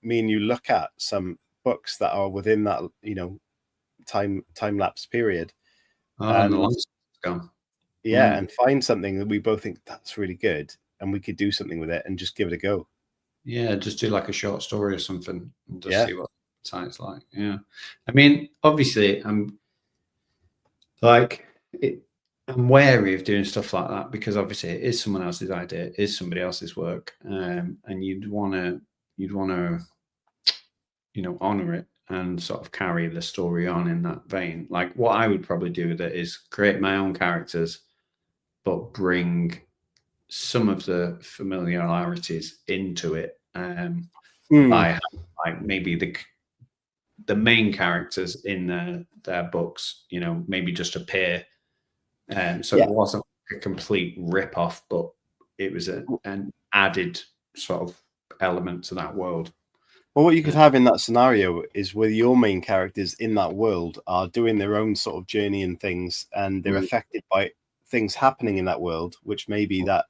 me and you look at some books that are within that, time lapse period. And the last gone. Yeah, and find something that we both think that's really good, and we could do something with it and just give it a go. Yeah, just do like a short story or something and just see what it's like. Yeah, I mean, obviously, I'm wary of doing stuff like that because obviously it is someone else's idea, it is somebody else's work, and you'd want to, honor it and sort of carry the story on in that vein. Like what I would probably do with it is create my own characters, but bring some of the familiarities into it. By like maybe the main characters in their books, maybe just appear. So it wasn't a complete rip-off, but it was an added sort of element to that world. Well, what you could have in that scenario is where your main characters in that world are doing their own sort of journey and things, and they're affected by things happening in that world, which maybe that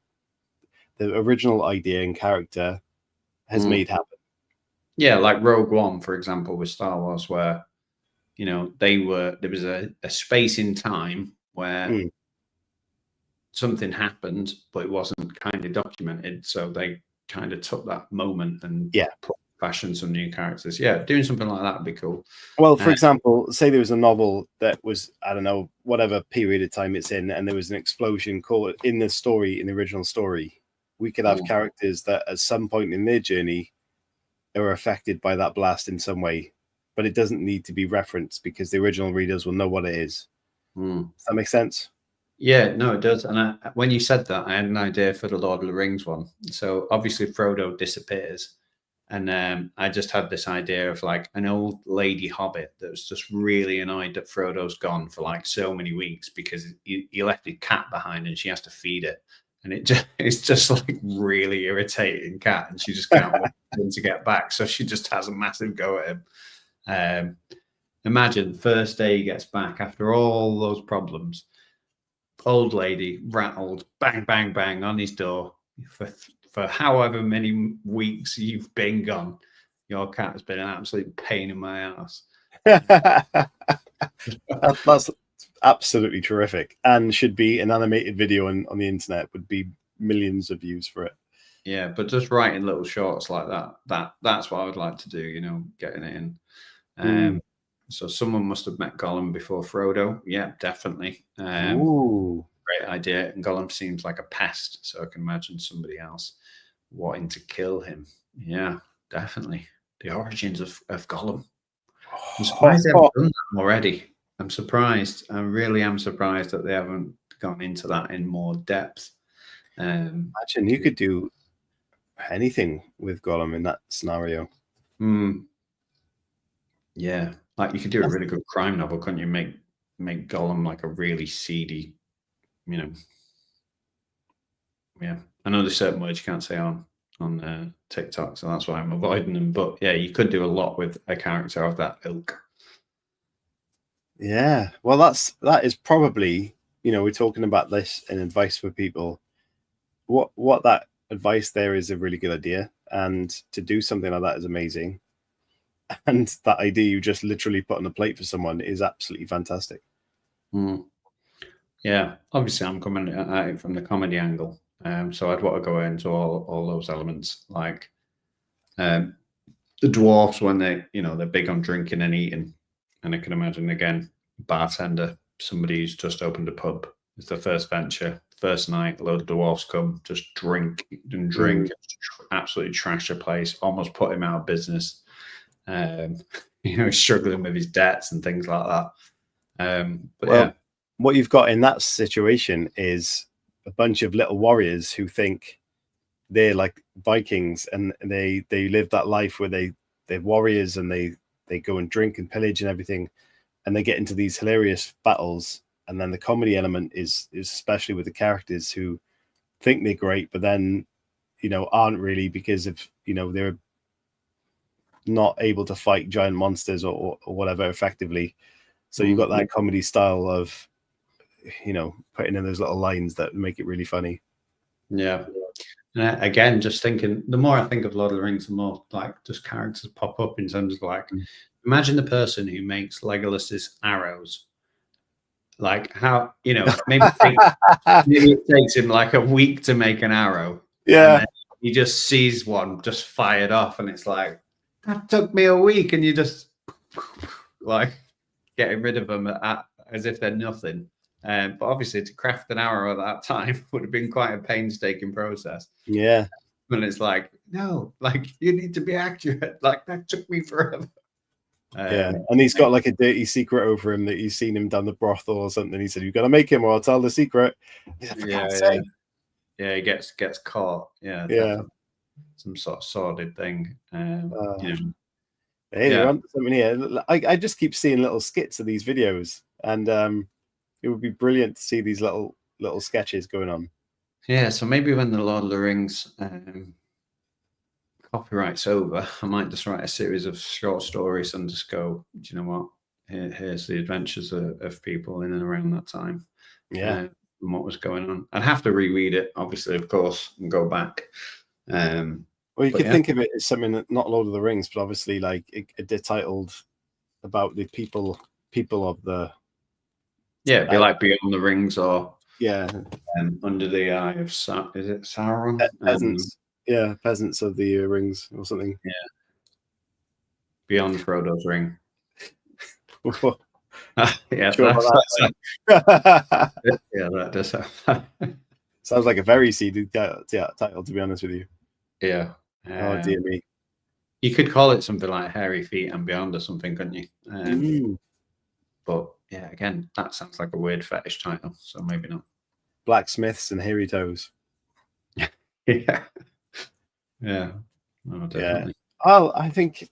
the original idea and character has made happen. Yeah, like Rogue One, for example, with Star Wars, where there was a space in time where something happened, but it wasn't kind of documented. So they kind of took that moment and fashioned some new characters. Yeah, doing something like that would be cool. Well, for example, say there was a novel that was, I don't know, whatever period of time it's in, and there was an explosion in the original story. We could have characters that at some point in their journey are affected by that blast in some way, but it doesn't need to be referenced because the original readers will know what it is. Does that make sense? Yeah, no, it does. And when you said that, I had an idea for the Lord of the Rings one. So obviously Frodo disappears, and I just had this idea of like an old lady hobbit that was just really annoyed that Frodo's gone for like so many weeks because he left his cat behind and she has to feed it. And it's just like really irritating cat, and she just can't wait for him to get back. So she just has a massive go at him. Imagine first day he gets back after all those problems. Old lady rattled, bang, bang, bang on his door for however many weeks you've been gone. Your cat has been an absolute pain in my ass. That's absolutely terrific, and should be an animated video on the internet. Would be millions of views for it. Yeah, but just writing little shorts like that's what I would like to do. Getting it in. So someone must have met Gollum before Frodo. Yeah, definitely. Ooh. Great idea. And Gollum seems like a pest, so I can imagine somebody else wanting to kill him. Yeah, definitely. The origins of Gollum. I'm surprised they haven't done that already. I'm surprised. I really am surprised that they haven't gone into that in more depth. Imagine you could do anything with Gollum in that scenario. Yeah, like you could do a really good crime novel, couldn't you? Make Gollum like a really seedy, you know. Yeah, I know there's certain words you can't say on TikTok, so that's why I'm avoiding them. But yeah, you could do a lot with a character of that ilk. Yeah, well, that is probably, you know, we're talking about this in advice for people. What that advice there is a really good idea, and to do something like that is amazing. And that idea you just literally put on a plate for someone is absolutely fantastic. Yeah, obviously I'm coming at it from the comedy angle, so I'd want to go into all those elements, like the dwarfs when they're big on drinking and eating, and I can imagine again bartender, somebody who's just opened a pub. It's their first venture, first night, a load of dwarfs come, just drink and drink, absolutely trash a place, almost put him out of business. Struggling with his debts and things like that. But well, yeah, what you've got in that situation is a bunch of little warriors who think they're like Vikings, and they live that life where they're warriors and they go and drink and pillage and everything, and they get into these hilarious battles. And then the comedy element is especially with the characters who think they're great, but then, aren't really, because of, they're not able to fight giant monsters or whatever effectively. So you've got that comedy style of, putting in those little lines that make it really funny. Yeah. And again, just thinking, the more I think of Lord of the Rings, the more like just characters pop up in terms of like, imagine the person who makes Legolas's arrows. Like how, maybe it takes him like a week to make an arrow. Yeah. And then he just sees one just fired off, and it's like, that took me a week, and you just like getting rid of them as if they're nothing. But obviously to craft an arrow at that time would have been quite a painstaking process. Yeah. And it's like, no, like you need to be accurate. Like that took me forever. Yeah, and he's got like a dirty secret over him that he's seen him down the brothel or something. He said, "You've got to make him, or I'll tell the secret." Yeah, he gets caught. Yeah, definitely. Some sort of sordid thing. Hey, they're on something here. I just keep seeing little skits of these videos, and it would be brilliant to see these little sketches going on. Yeah, so maybe when the Lord of the Rings copyright's over, I might just write a series of short stories and just go, do you know what? Here's the adventures of people in and around that time. Yeah. And what was going on. I'd have to reread it, obviously, of course, and go back. Well, you could think of it as something that not Lord of the Rings, but obviously like it titled about the people of the. Yeah, it'd be like Beyond the Rings, or Under the Eye of is it Sauron? Peasants. Peasants of the Rings or something. Yeah. Beyond Frodo's Ring. Yeah, sure that does sound. Sounds like a very seedy title, to be honest with you. Yeah. Oh dear me. You could call it something like Hairy Feet and Beyond or something, couldn't you? But yeah, again, that sounds like a weird fetish title, so maybe not. Blacksmiths and hairy toes. Yeah. Yeah. Oh, definitely. Well, I think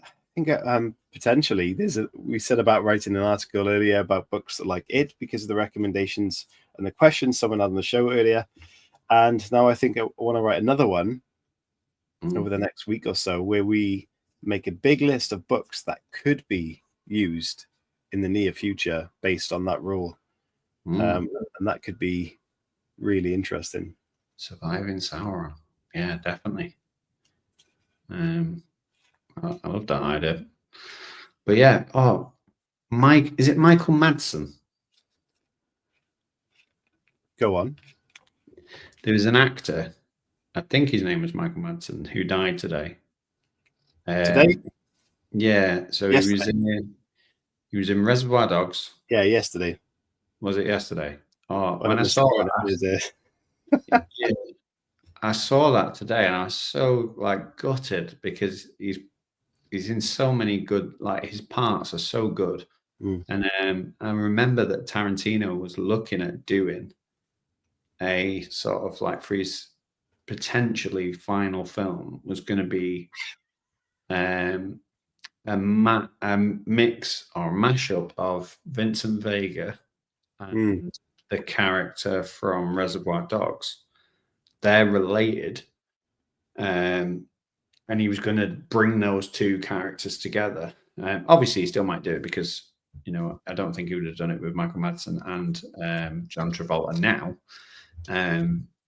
potentially we said about writing an article earlier about books like it because of the recommendations and the questions someone had on the show earlier. And now I think I want to write another one over the next week or so, where we make a big list of books that could be used in the near future based on that rule. And that could be really interesting. Surviving Sauron. Yeah, definitely. I love that idea. But yeah, is it Michael Madsen? Go on. There was an actor, I think his name was Michael Madsen, who died today. Today? Yeah, so he He was in Reservoir Dogs. Yeah, yesterday. Was it yesterday? Oh, When when I was- saw when it that, was, yeah, I saw that today, and I was so like gutted because he's in so many good, like his parts are so good. And I remember that Tarantino was looking at doing a sort of like for his potentially final film was going to be a mix or mashup of Vincent Vega and the character from Reservoir Dogs. They're related, and he was going to bring those two characters together. Obviously, he still might do it because, you know, I don't think he would have done it with Michael Madsen and John Travolta now.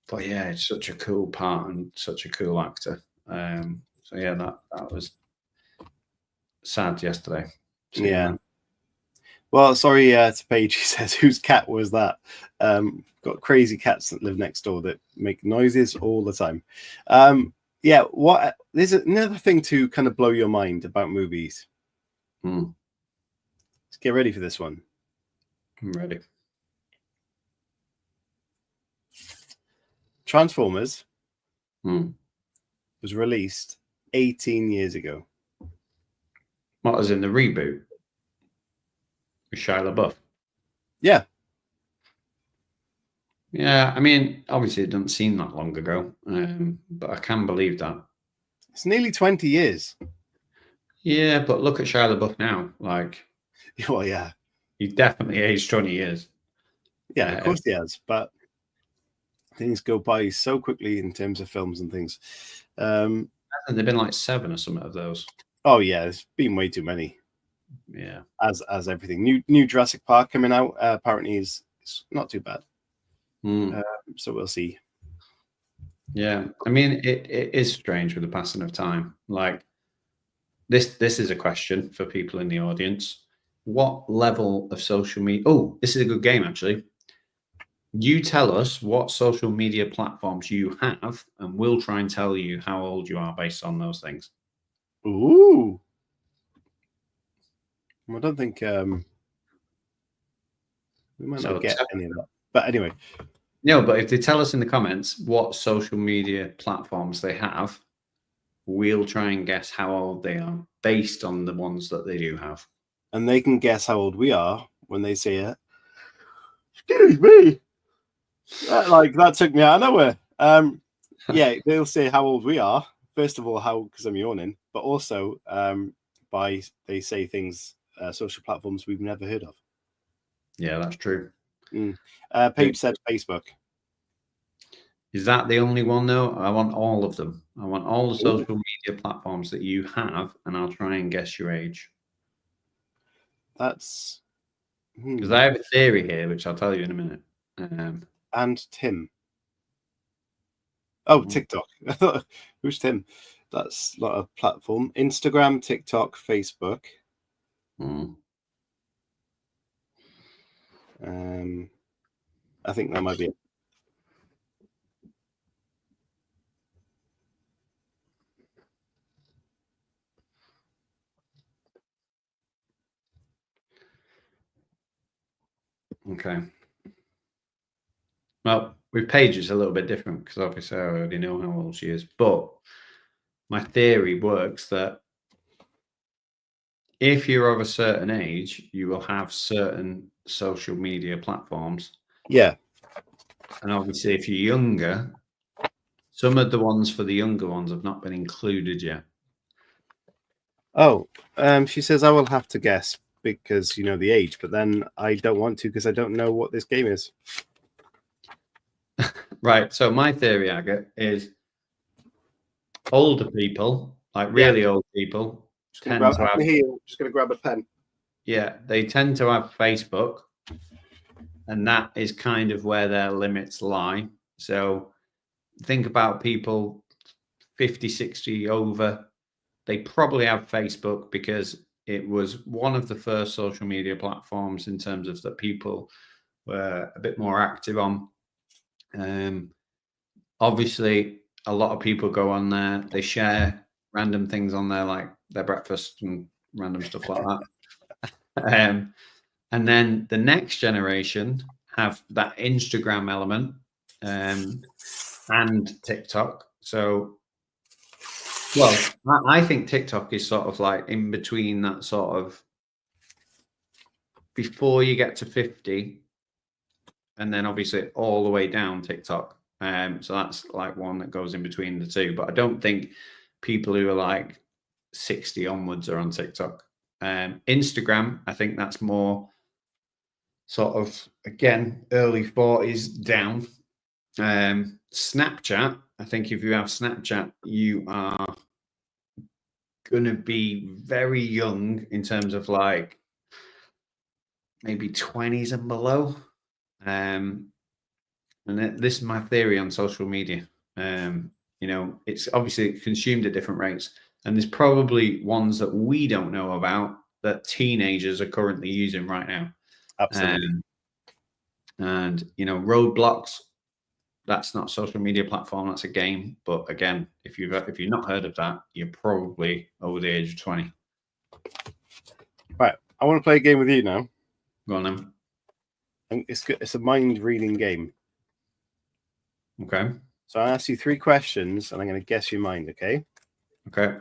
But yeah, it's such a cool part and such a cool actor. So yeah, that was sad yesterday. Yeah. Well, sorry to Paige. He says, whose cat was that? Got crazy cats that live next door that make noises all the time. Yeah, there's another thing to kind of blow your mind about movies. Let's get ready for this one. I'm ready. Transformers was released 18 years ago. What was in the reboot? With Shia LaBeouf? Yeah. Yeah, I mean, obviously it doesn't seem that long ago, but I can believe that. It's nearly 20 years. Yeah, but look at Shia LaBeouf now. Like, well, yeah. He's definitely aged 20 years. Yeah, of course he has, but things go by so quickly in terms of films and things. Hasn't there been like 7 or something of those? Oh yeah, there's been way too many. Yeah, as everything. New Jurassic Park coming out apparently is not too bad. So we'll see. Yeah, I mean it is strange with the passing of time. Like this is a question for people in the audience. What level of social media? Oh, this is a good game actually. You tell us what social media platforms you have, and we'll try and tell you how old you are based on those things. Ooh. I don't think we might not get any of that. But anyway. No, but if they tell us in the comments what social media platforms they have, we'll try and guess how old they are based on the ones that they do have. And they can guess how old we are when they say it. Excuse me. Like that took me out of nowhere. Yeah, they'll say how old we are. First of all, because I'm yawning, but also they say things, social platforms we've never heard of. Yeah, that's true. Paige said Facebook. Is that the only one though? I want all of them. I want all the social media platforms that you have, and I'll try and guess your age. That's because I have a theory here, which I'll tell you in a minute. And Tim. Oh, TikTok. Who's Tim? That's not a platform. Instagram, TikTok, Facebook. I think that might be it. Okay. Well, with Paige, it's a little bit different because obviously I already know how old she is. But my theory works that if you're of a certain age, you will have certain social media platforms. Yeah. And obviously, if you're younger, some of the ones for the younger ones have not been included yet. Oh, she says I will have to guess because you know the age, but then I don't want to because I don't know what this game is. Right. So my theory, Aga, is older people, like really old people, tend to have. Just going to grab a pen. Yeah, they tend to have Facebook, and that is kind of where their limits lie. So think about people 50, 60 over. They probably have Facebook because it was one of the first social media platforms in terms of that people were a bit more active on. Obviously, a lot of people go on there. They share random things on there, like their breakfast and random stuff like that. And then the next generation have that Instagram element and TikTok. So, well, I think TikTok is sort of like in between that sort of before you get to 50, and then obviously all the way down TikTok. So that's like one that goes in between the two. But I don't think people who are like 60 onwards are on TikTok. Instagram, I think that's more sort of, again, early 40s down. Snapchat, I think if you have Snapchat, you are going to be very young in terms of like maybe 20s and below. And this is my theory on social media. It's obviously consumed at different rates, and there's probably ones that we don't know about that teenagers are currently using right now. Absolutely. And Roadblocks, that's not a social media platform, that's a game. But again, if you've not heard of that, you're probably over the age of 20. Right, I want to play a game with you now. Go on then. And it's a mind reading game. Okay. So I ask you 3 questions, and I'm going to guess your mind. Okay. Okay.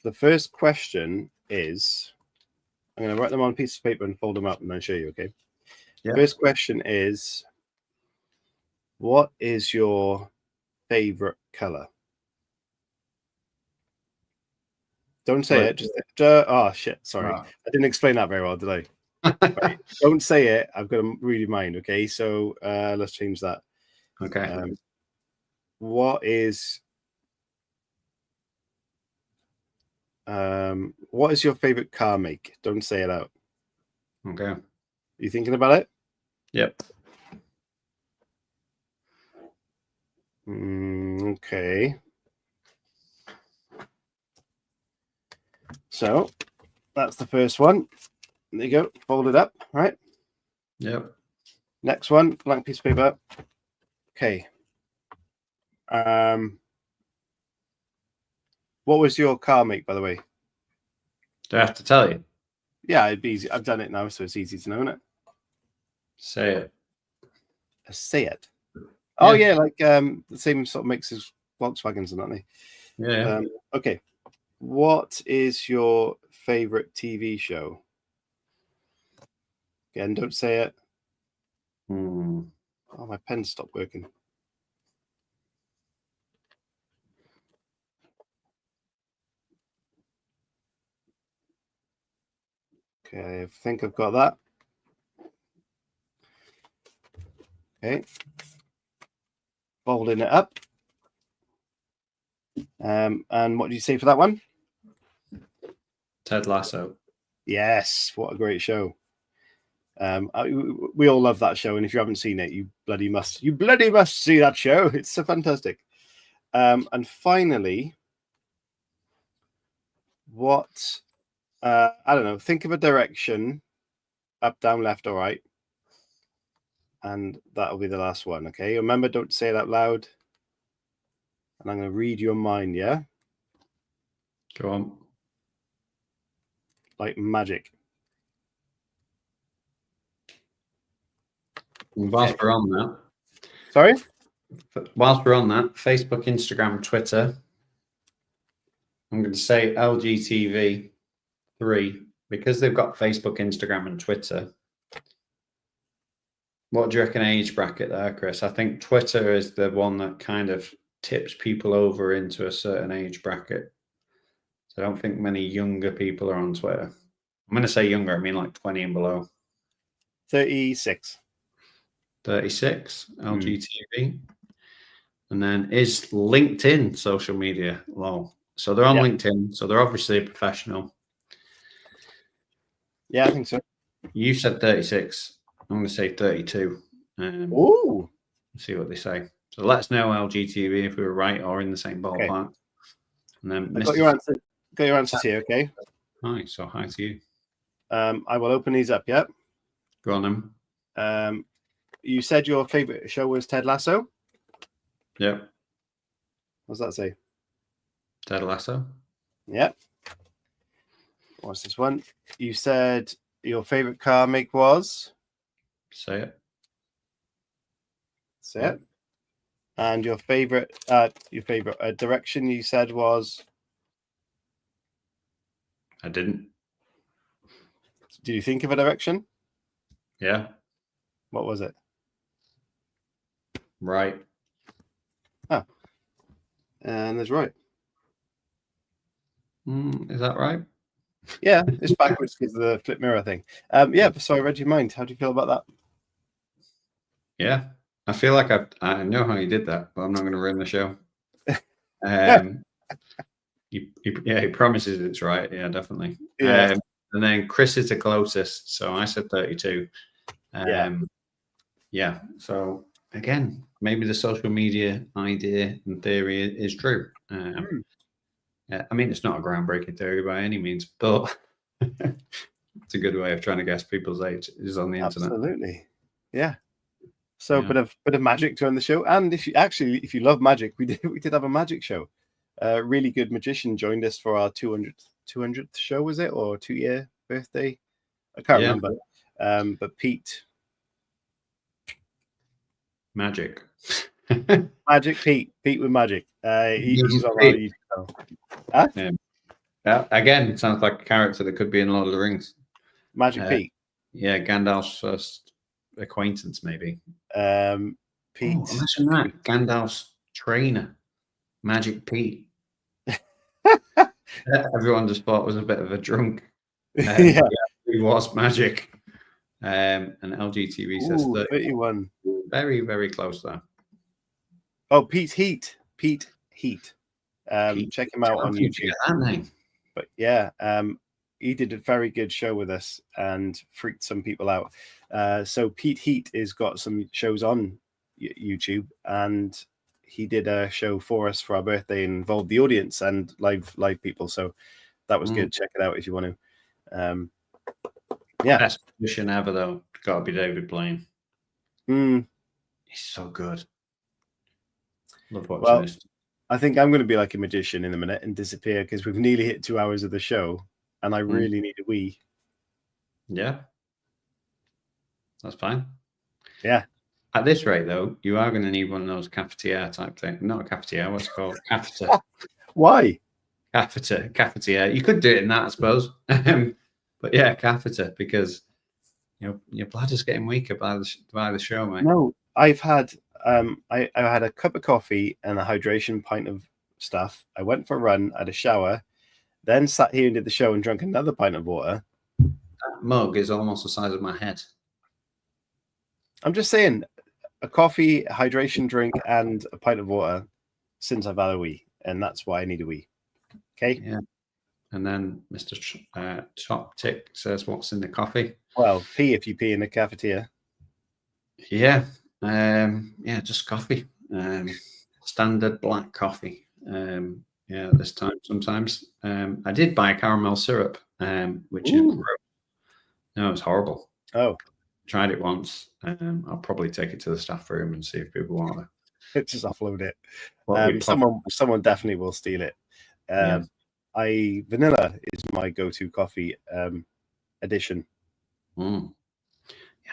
The first question is, I'm going to write them on a piece of paper and fold them up, and then show you. Okay. Yeah. First question is, what is your favorite color? Don't say it. Just oh shit! Sorry, I didn't explain that very well, did I? Right. Don't say it. I've got to read your mind. Okay, so let's change that. Okay. What is your favorite car make? Don't say it out. Okay. You thinking about it? Yep. Okay. So that's the first one. There you go. Fold it up. All right. Yep. Next one, blank piece of paper. Okay. What was your car make, by the way? Do I have to tell you? Yeah, it'd be easy. I've done it now, so it's easy to know, isn't it? Say it. Say it. Oh yeah, like the same sort of makes as Volkswagens, aren't they? Yeah. Okay. What is your favorite TV show? Again, don't say it. Oh, my pen stopped working. Okay, I think I've got that. Okay. Folding it up. And what did you say for that one? Ted Lasso. Yes, what a great show. We all love that show, and if you haven't seen it, you bloody must see that show. It's so fantastic. And finally, what I don't know, think of a direction, up, down, left, or right, and that'll be the last one. Okay, remember, don't say it out loud, and I'm going to read your mind. Yeah, Go on. like magic. Whilst we're on that, Sorry? Whilst we're on that, Facebook, Instagram, Twitter, I'm going to say LGTV 3, because they've got Facebook, Instagram, and Twitter. What do you reckon age bracket there, Chris? I think Twitter is the one that kind of tips people over into a certain age bracket. So I don't think many younger people are on Twitter. I'm going to say younger, I mean like 20 and below. 36. 36, LGTV. And then is LinkedIn social media low? So they're on LinkedIn, so they're obviously a professional. Yeah, I think so. You said 36. I'm going to say 32. Ooh. See what they say. So let us know, LGTV, if we were right or in the same ballpark. Okay. And then I got your answer. Got your answers here, okay? Hi, so hi to you. I will open these up, yeah? Go on then. You said your favorite show was Ted Lasso? Yeah. What does that say? Ted Lasso? Yeah. What's this one? You said your favorite car make was? Say it. Say it. And your favorite direction you said was? I didn't. Did you think of a direction? Yeah. What was it? Right. Oh. And there's right. Is that right? Yeah, it's backwards because of the flip mirror thing. Yeah, so I read your mind. How do you feel about that? Yeah. I feel like I know how you did that, but I'm not going to ruin the show. He promises it's right. Yeah, definitely. Yeah. And then Chris is the closest, so I said 32. Yeah. So again, maybe the social media idea and theory is true. Yeah, I mean, it's not a groundbreaking theory by any means, but it's a good way of trying to guess people's age is on the internet. Absolutely. Yeah. So bit of magic to end the show. And if you love magic, we did have a magic show. A really good magician joined us for our 200th show, was it, or 2-year birthday? I can't remember. But Pete. Magic. Pete with magic. He's on our YouTube channel. Huh? Yeah. Again, it sounds like a character that could be in Lord of the Rings. Magic Pete. Yeah, Gandalf's first acquaintance, maybe. Pete. Imagine that. Gandalf's trainer, Magic Pete. Everyone just thought was a bit of a drunk. Yeah, he was magic. And LGTV says 31. Very, very close there. Oh, Pete Heat. Check him out on YouTube. That name. But yeah, he did a very good show with us and freaked some people out. So Pete Heat has got some shows on YouTube, and he did a show for us for our birthday and involved the audience and live people. So that was good. Check it out if you want to. Best magician ever, though. Got to be David Blaine. He's so good. Love watching this. I think I'm going to be like a magician in a minute and disappear because we've nearly hit 2 hours of the show, and I really need a wee. Yeah, that's fine. Yeah. At this rate, though, you are going to need one of those cafetiere type thing. Not a cafetiere. What's it called? Catheter. Why? Cafetiere. You could do it in that, I suppose. But yeah, catheter, because your bladder's getting weaker by the show, mate. No, I've had I had a cup of coffee and a hydration pint of stuff. I went for a run, had a shower, then sat here and did the show and drank another pint of water. That mug is almost the size of my head. I'm just saying, a coffee, a hydration drink, and a pint of water since I've had a wee, and that's why I need a wee. Okay. Yeah. And then Mr. Top Tick says, "What's in the coffee?" Well, pee if you pee in the cafeteria. Yeah. Just coffee. Standard black coffee. This time sometimes. I did buy caramel syrup, which is gross. No, it's horrible. Oh. Tried it once. I'll probably take it to the staff room and see if people want it. Just offload it. Someone definitely will steal it. Vanilla is my go-to coffee edition. Yeah,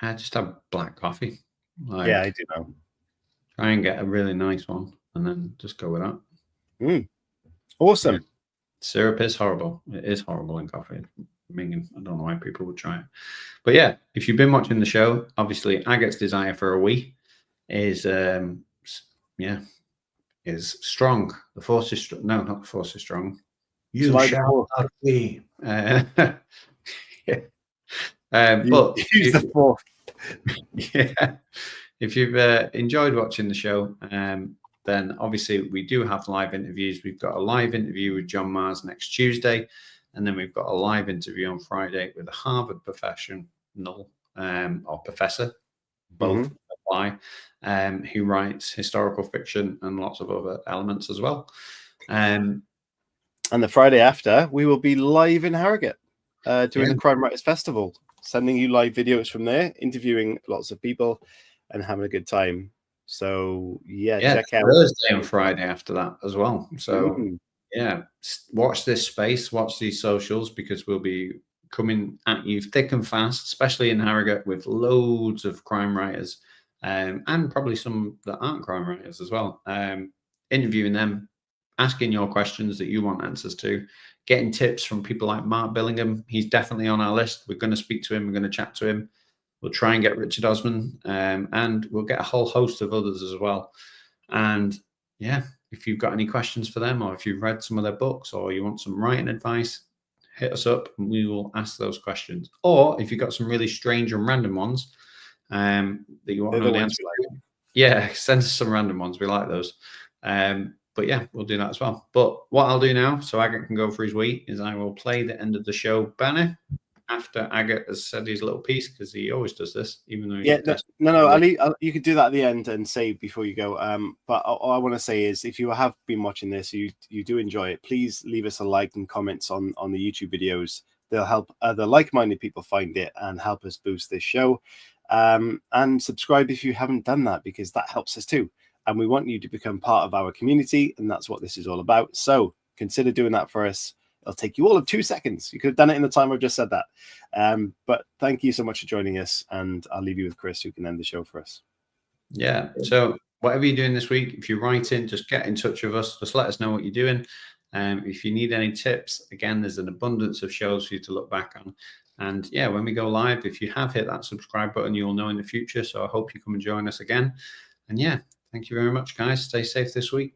I just have black coffee. Yeah, I do know. Try and get a really nice one, and then just go with that. Awesome. Yeah. Syrup is horrible. It is horrible in coffee. I don't know why people would try it. But yeah, if you've been watching the show, obviously Agat's desire for a wee is strong. The force is strong. No, not the force is strong. You shall not be. But use the force. Yeah. If you've enjoyed watching the show, then obviously we do have live interviews. We've got a live interview with John Mars next Tuesday, and then we've got a live interview on Friday with a Harvard professional or professor, both apply, who writes historical fiction and lots of other elements as well. And the Friday after, we will be live in Harrogate doing the Crime Writers Festival, sending you live videos from there, interviewing lots of people and having a good time. So, check out Thursday and Friday after that as well. So, watch this space, watch these socials, because we'll be coming at you thick and fast, especially in Harrogate, with loads of crime writers and probably some that aren't crime writers as well. Interviewing them, asking your questions that you want answers to, getting tips from people like Mark Billingham. He's definitely on our list. We're going to speak to him. We're going to chat to him. We'll try and get Richard Osman, and we'll get a whole host of others as well. And yeah, if you've got any questions for them, or if you've read some of their books, or you want some writing advice, hit us up and we will ask those questions. Or if you've got some really strange and random ones that you want to know the answer to, yeah, send us some random ones. We like those. But yeah, we'll do that as well. But what I'll do now, so Agate can go for his week, is I will play the end of the show banner after Agate has said his little piece, because he always does this, even though you could do that at the end and say before you go. But all I want to say is, if you have been watching this, you do enjoy it, please leave us a like and comments on the YouTube videos. They'll help other like-minded people find it and help us boost this show. And subscribe if you haven't done that, because that helps us too. And we want you to become part of our community, and that's what this is all about. So consider doing that for us. It'll take you all of 2 seconds. You could have done it in the time I've just said that. But thank you so much for joining us, and I'll leave you with Chris, who can end the show for us. Yeah. So whatever you're doing this week, if you're writing, just get in touch with us. Just let us know what you're doing. If you need any tips, again, there's an abundance of shows for you to look back on. And yeah, when we go live, if you have hit that subscribe button, you'll know in the future. So I hope you come and join us again. And yeah, thank you very much, guys. Stay safe this week.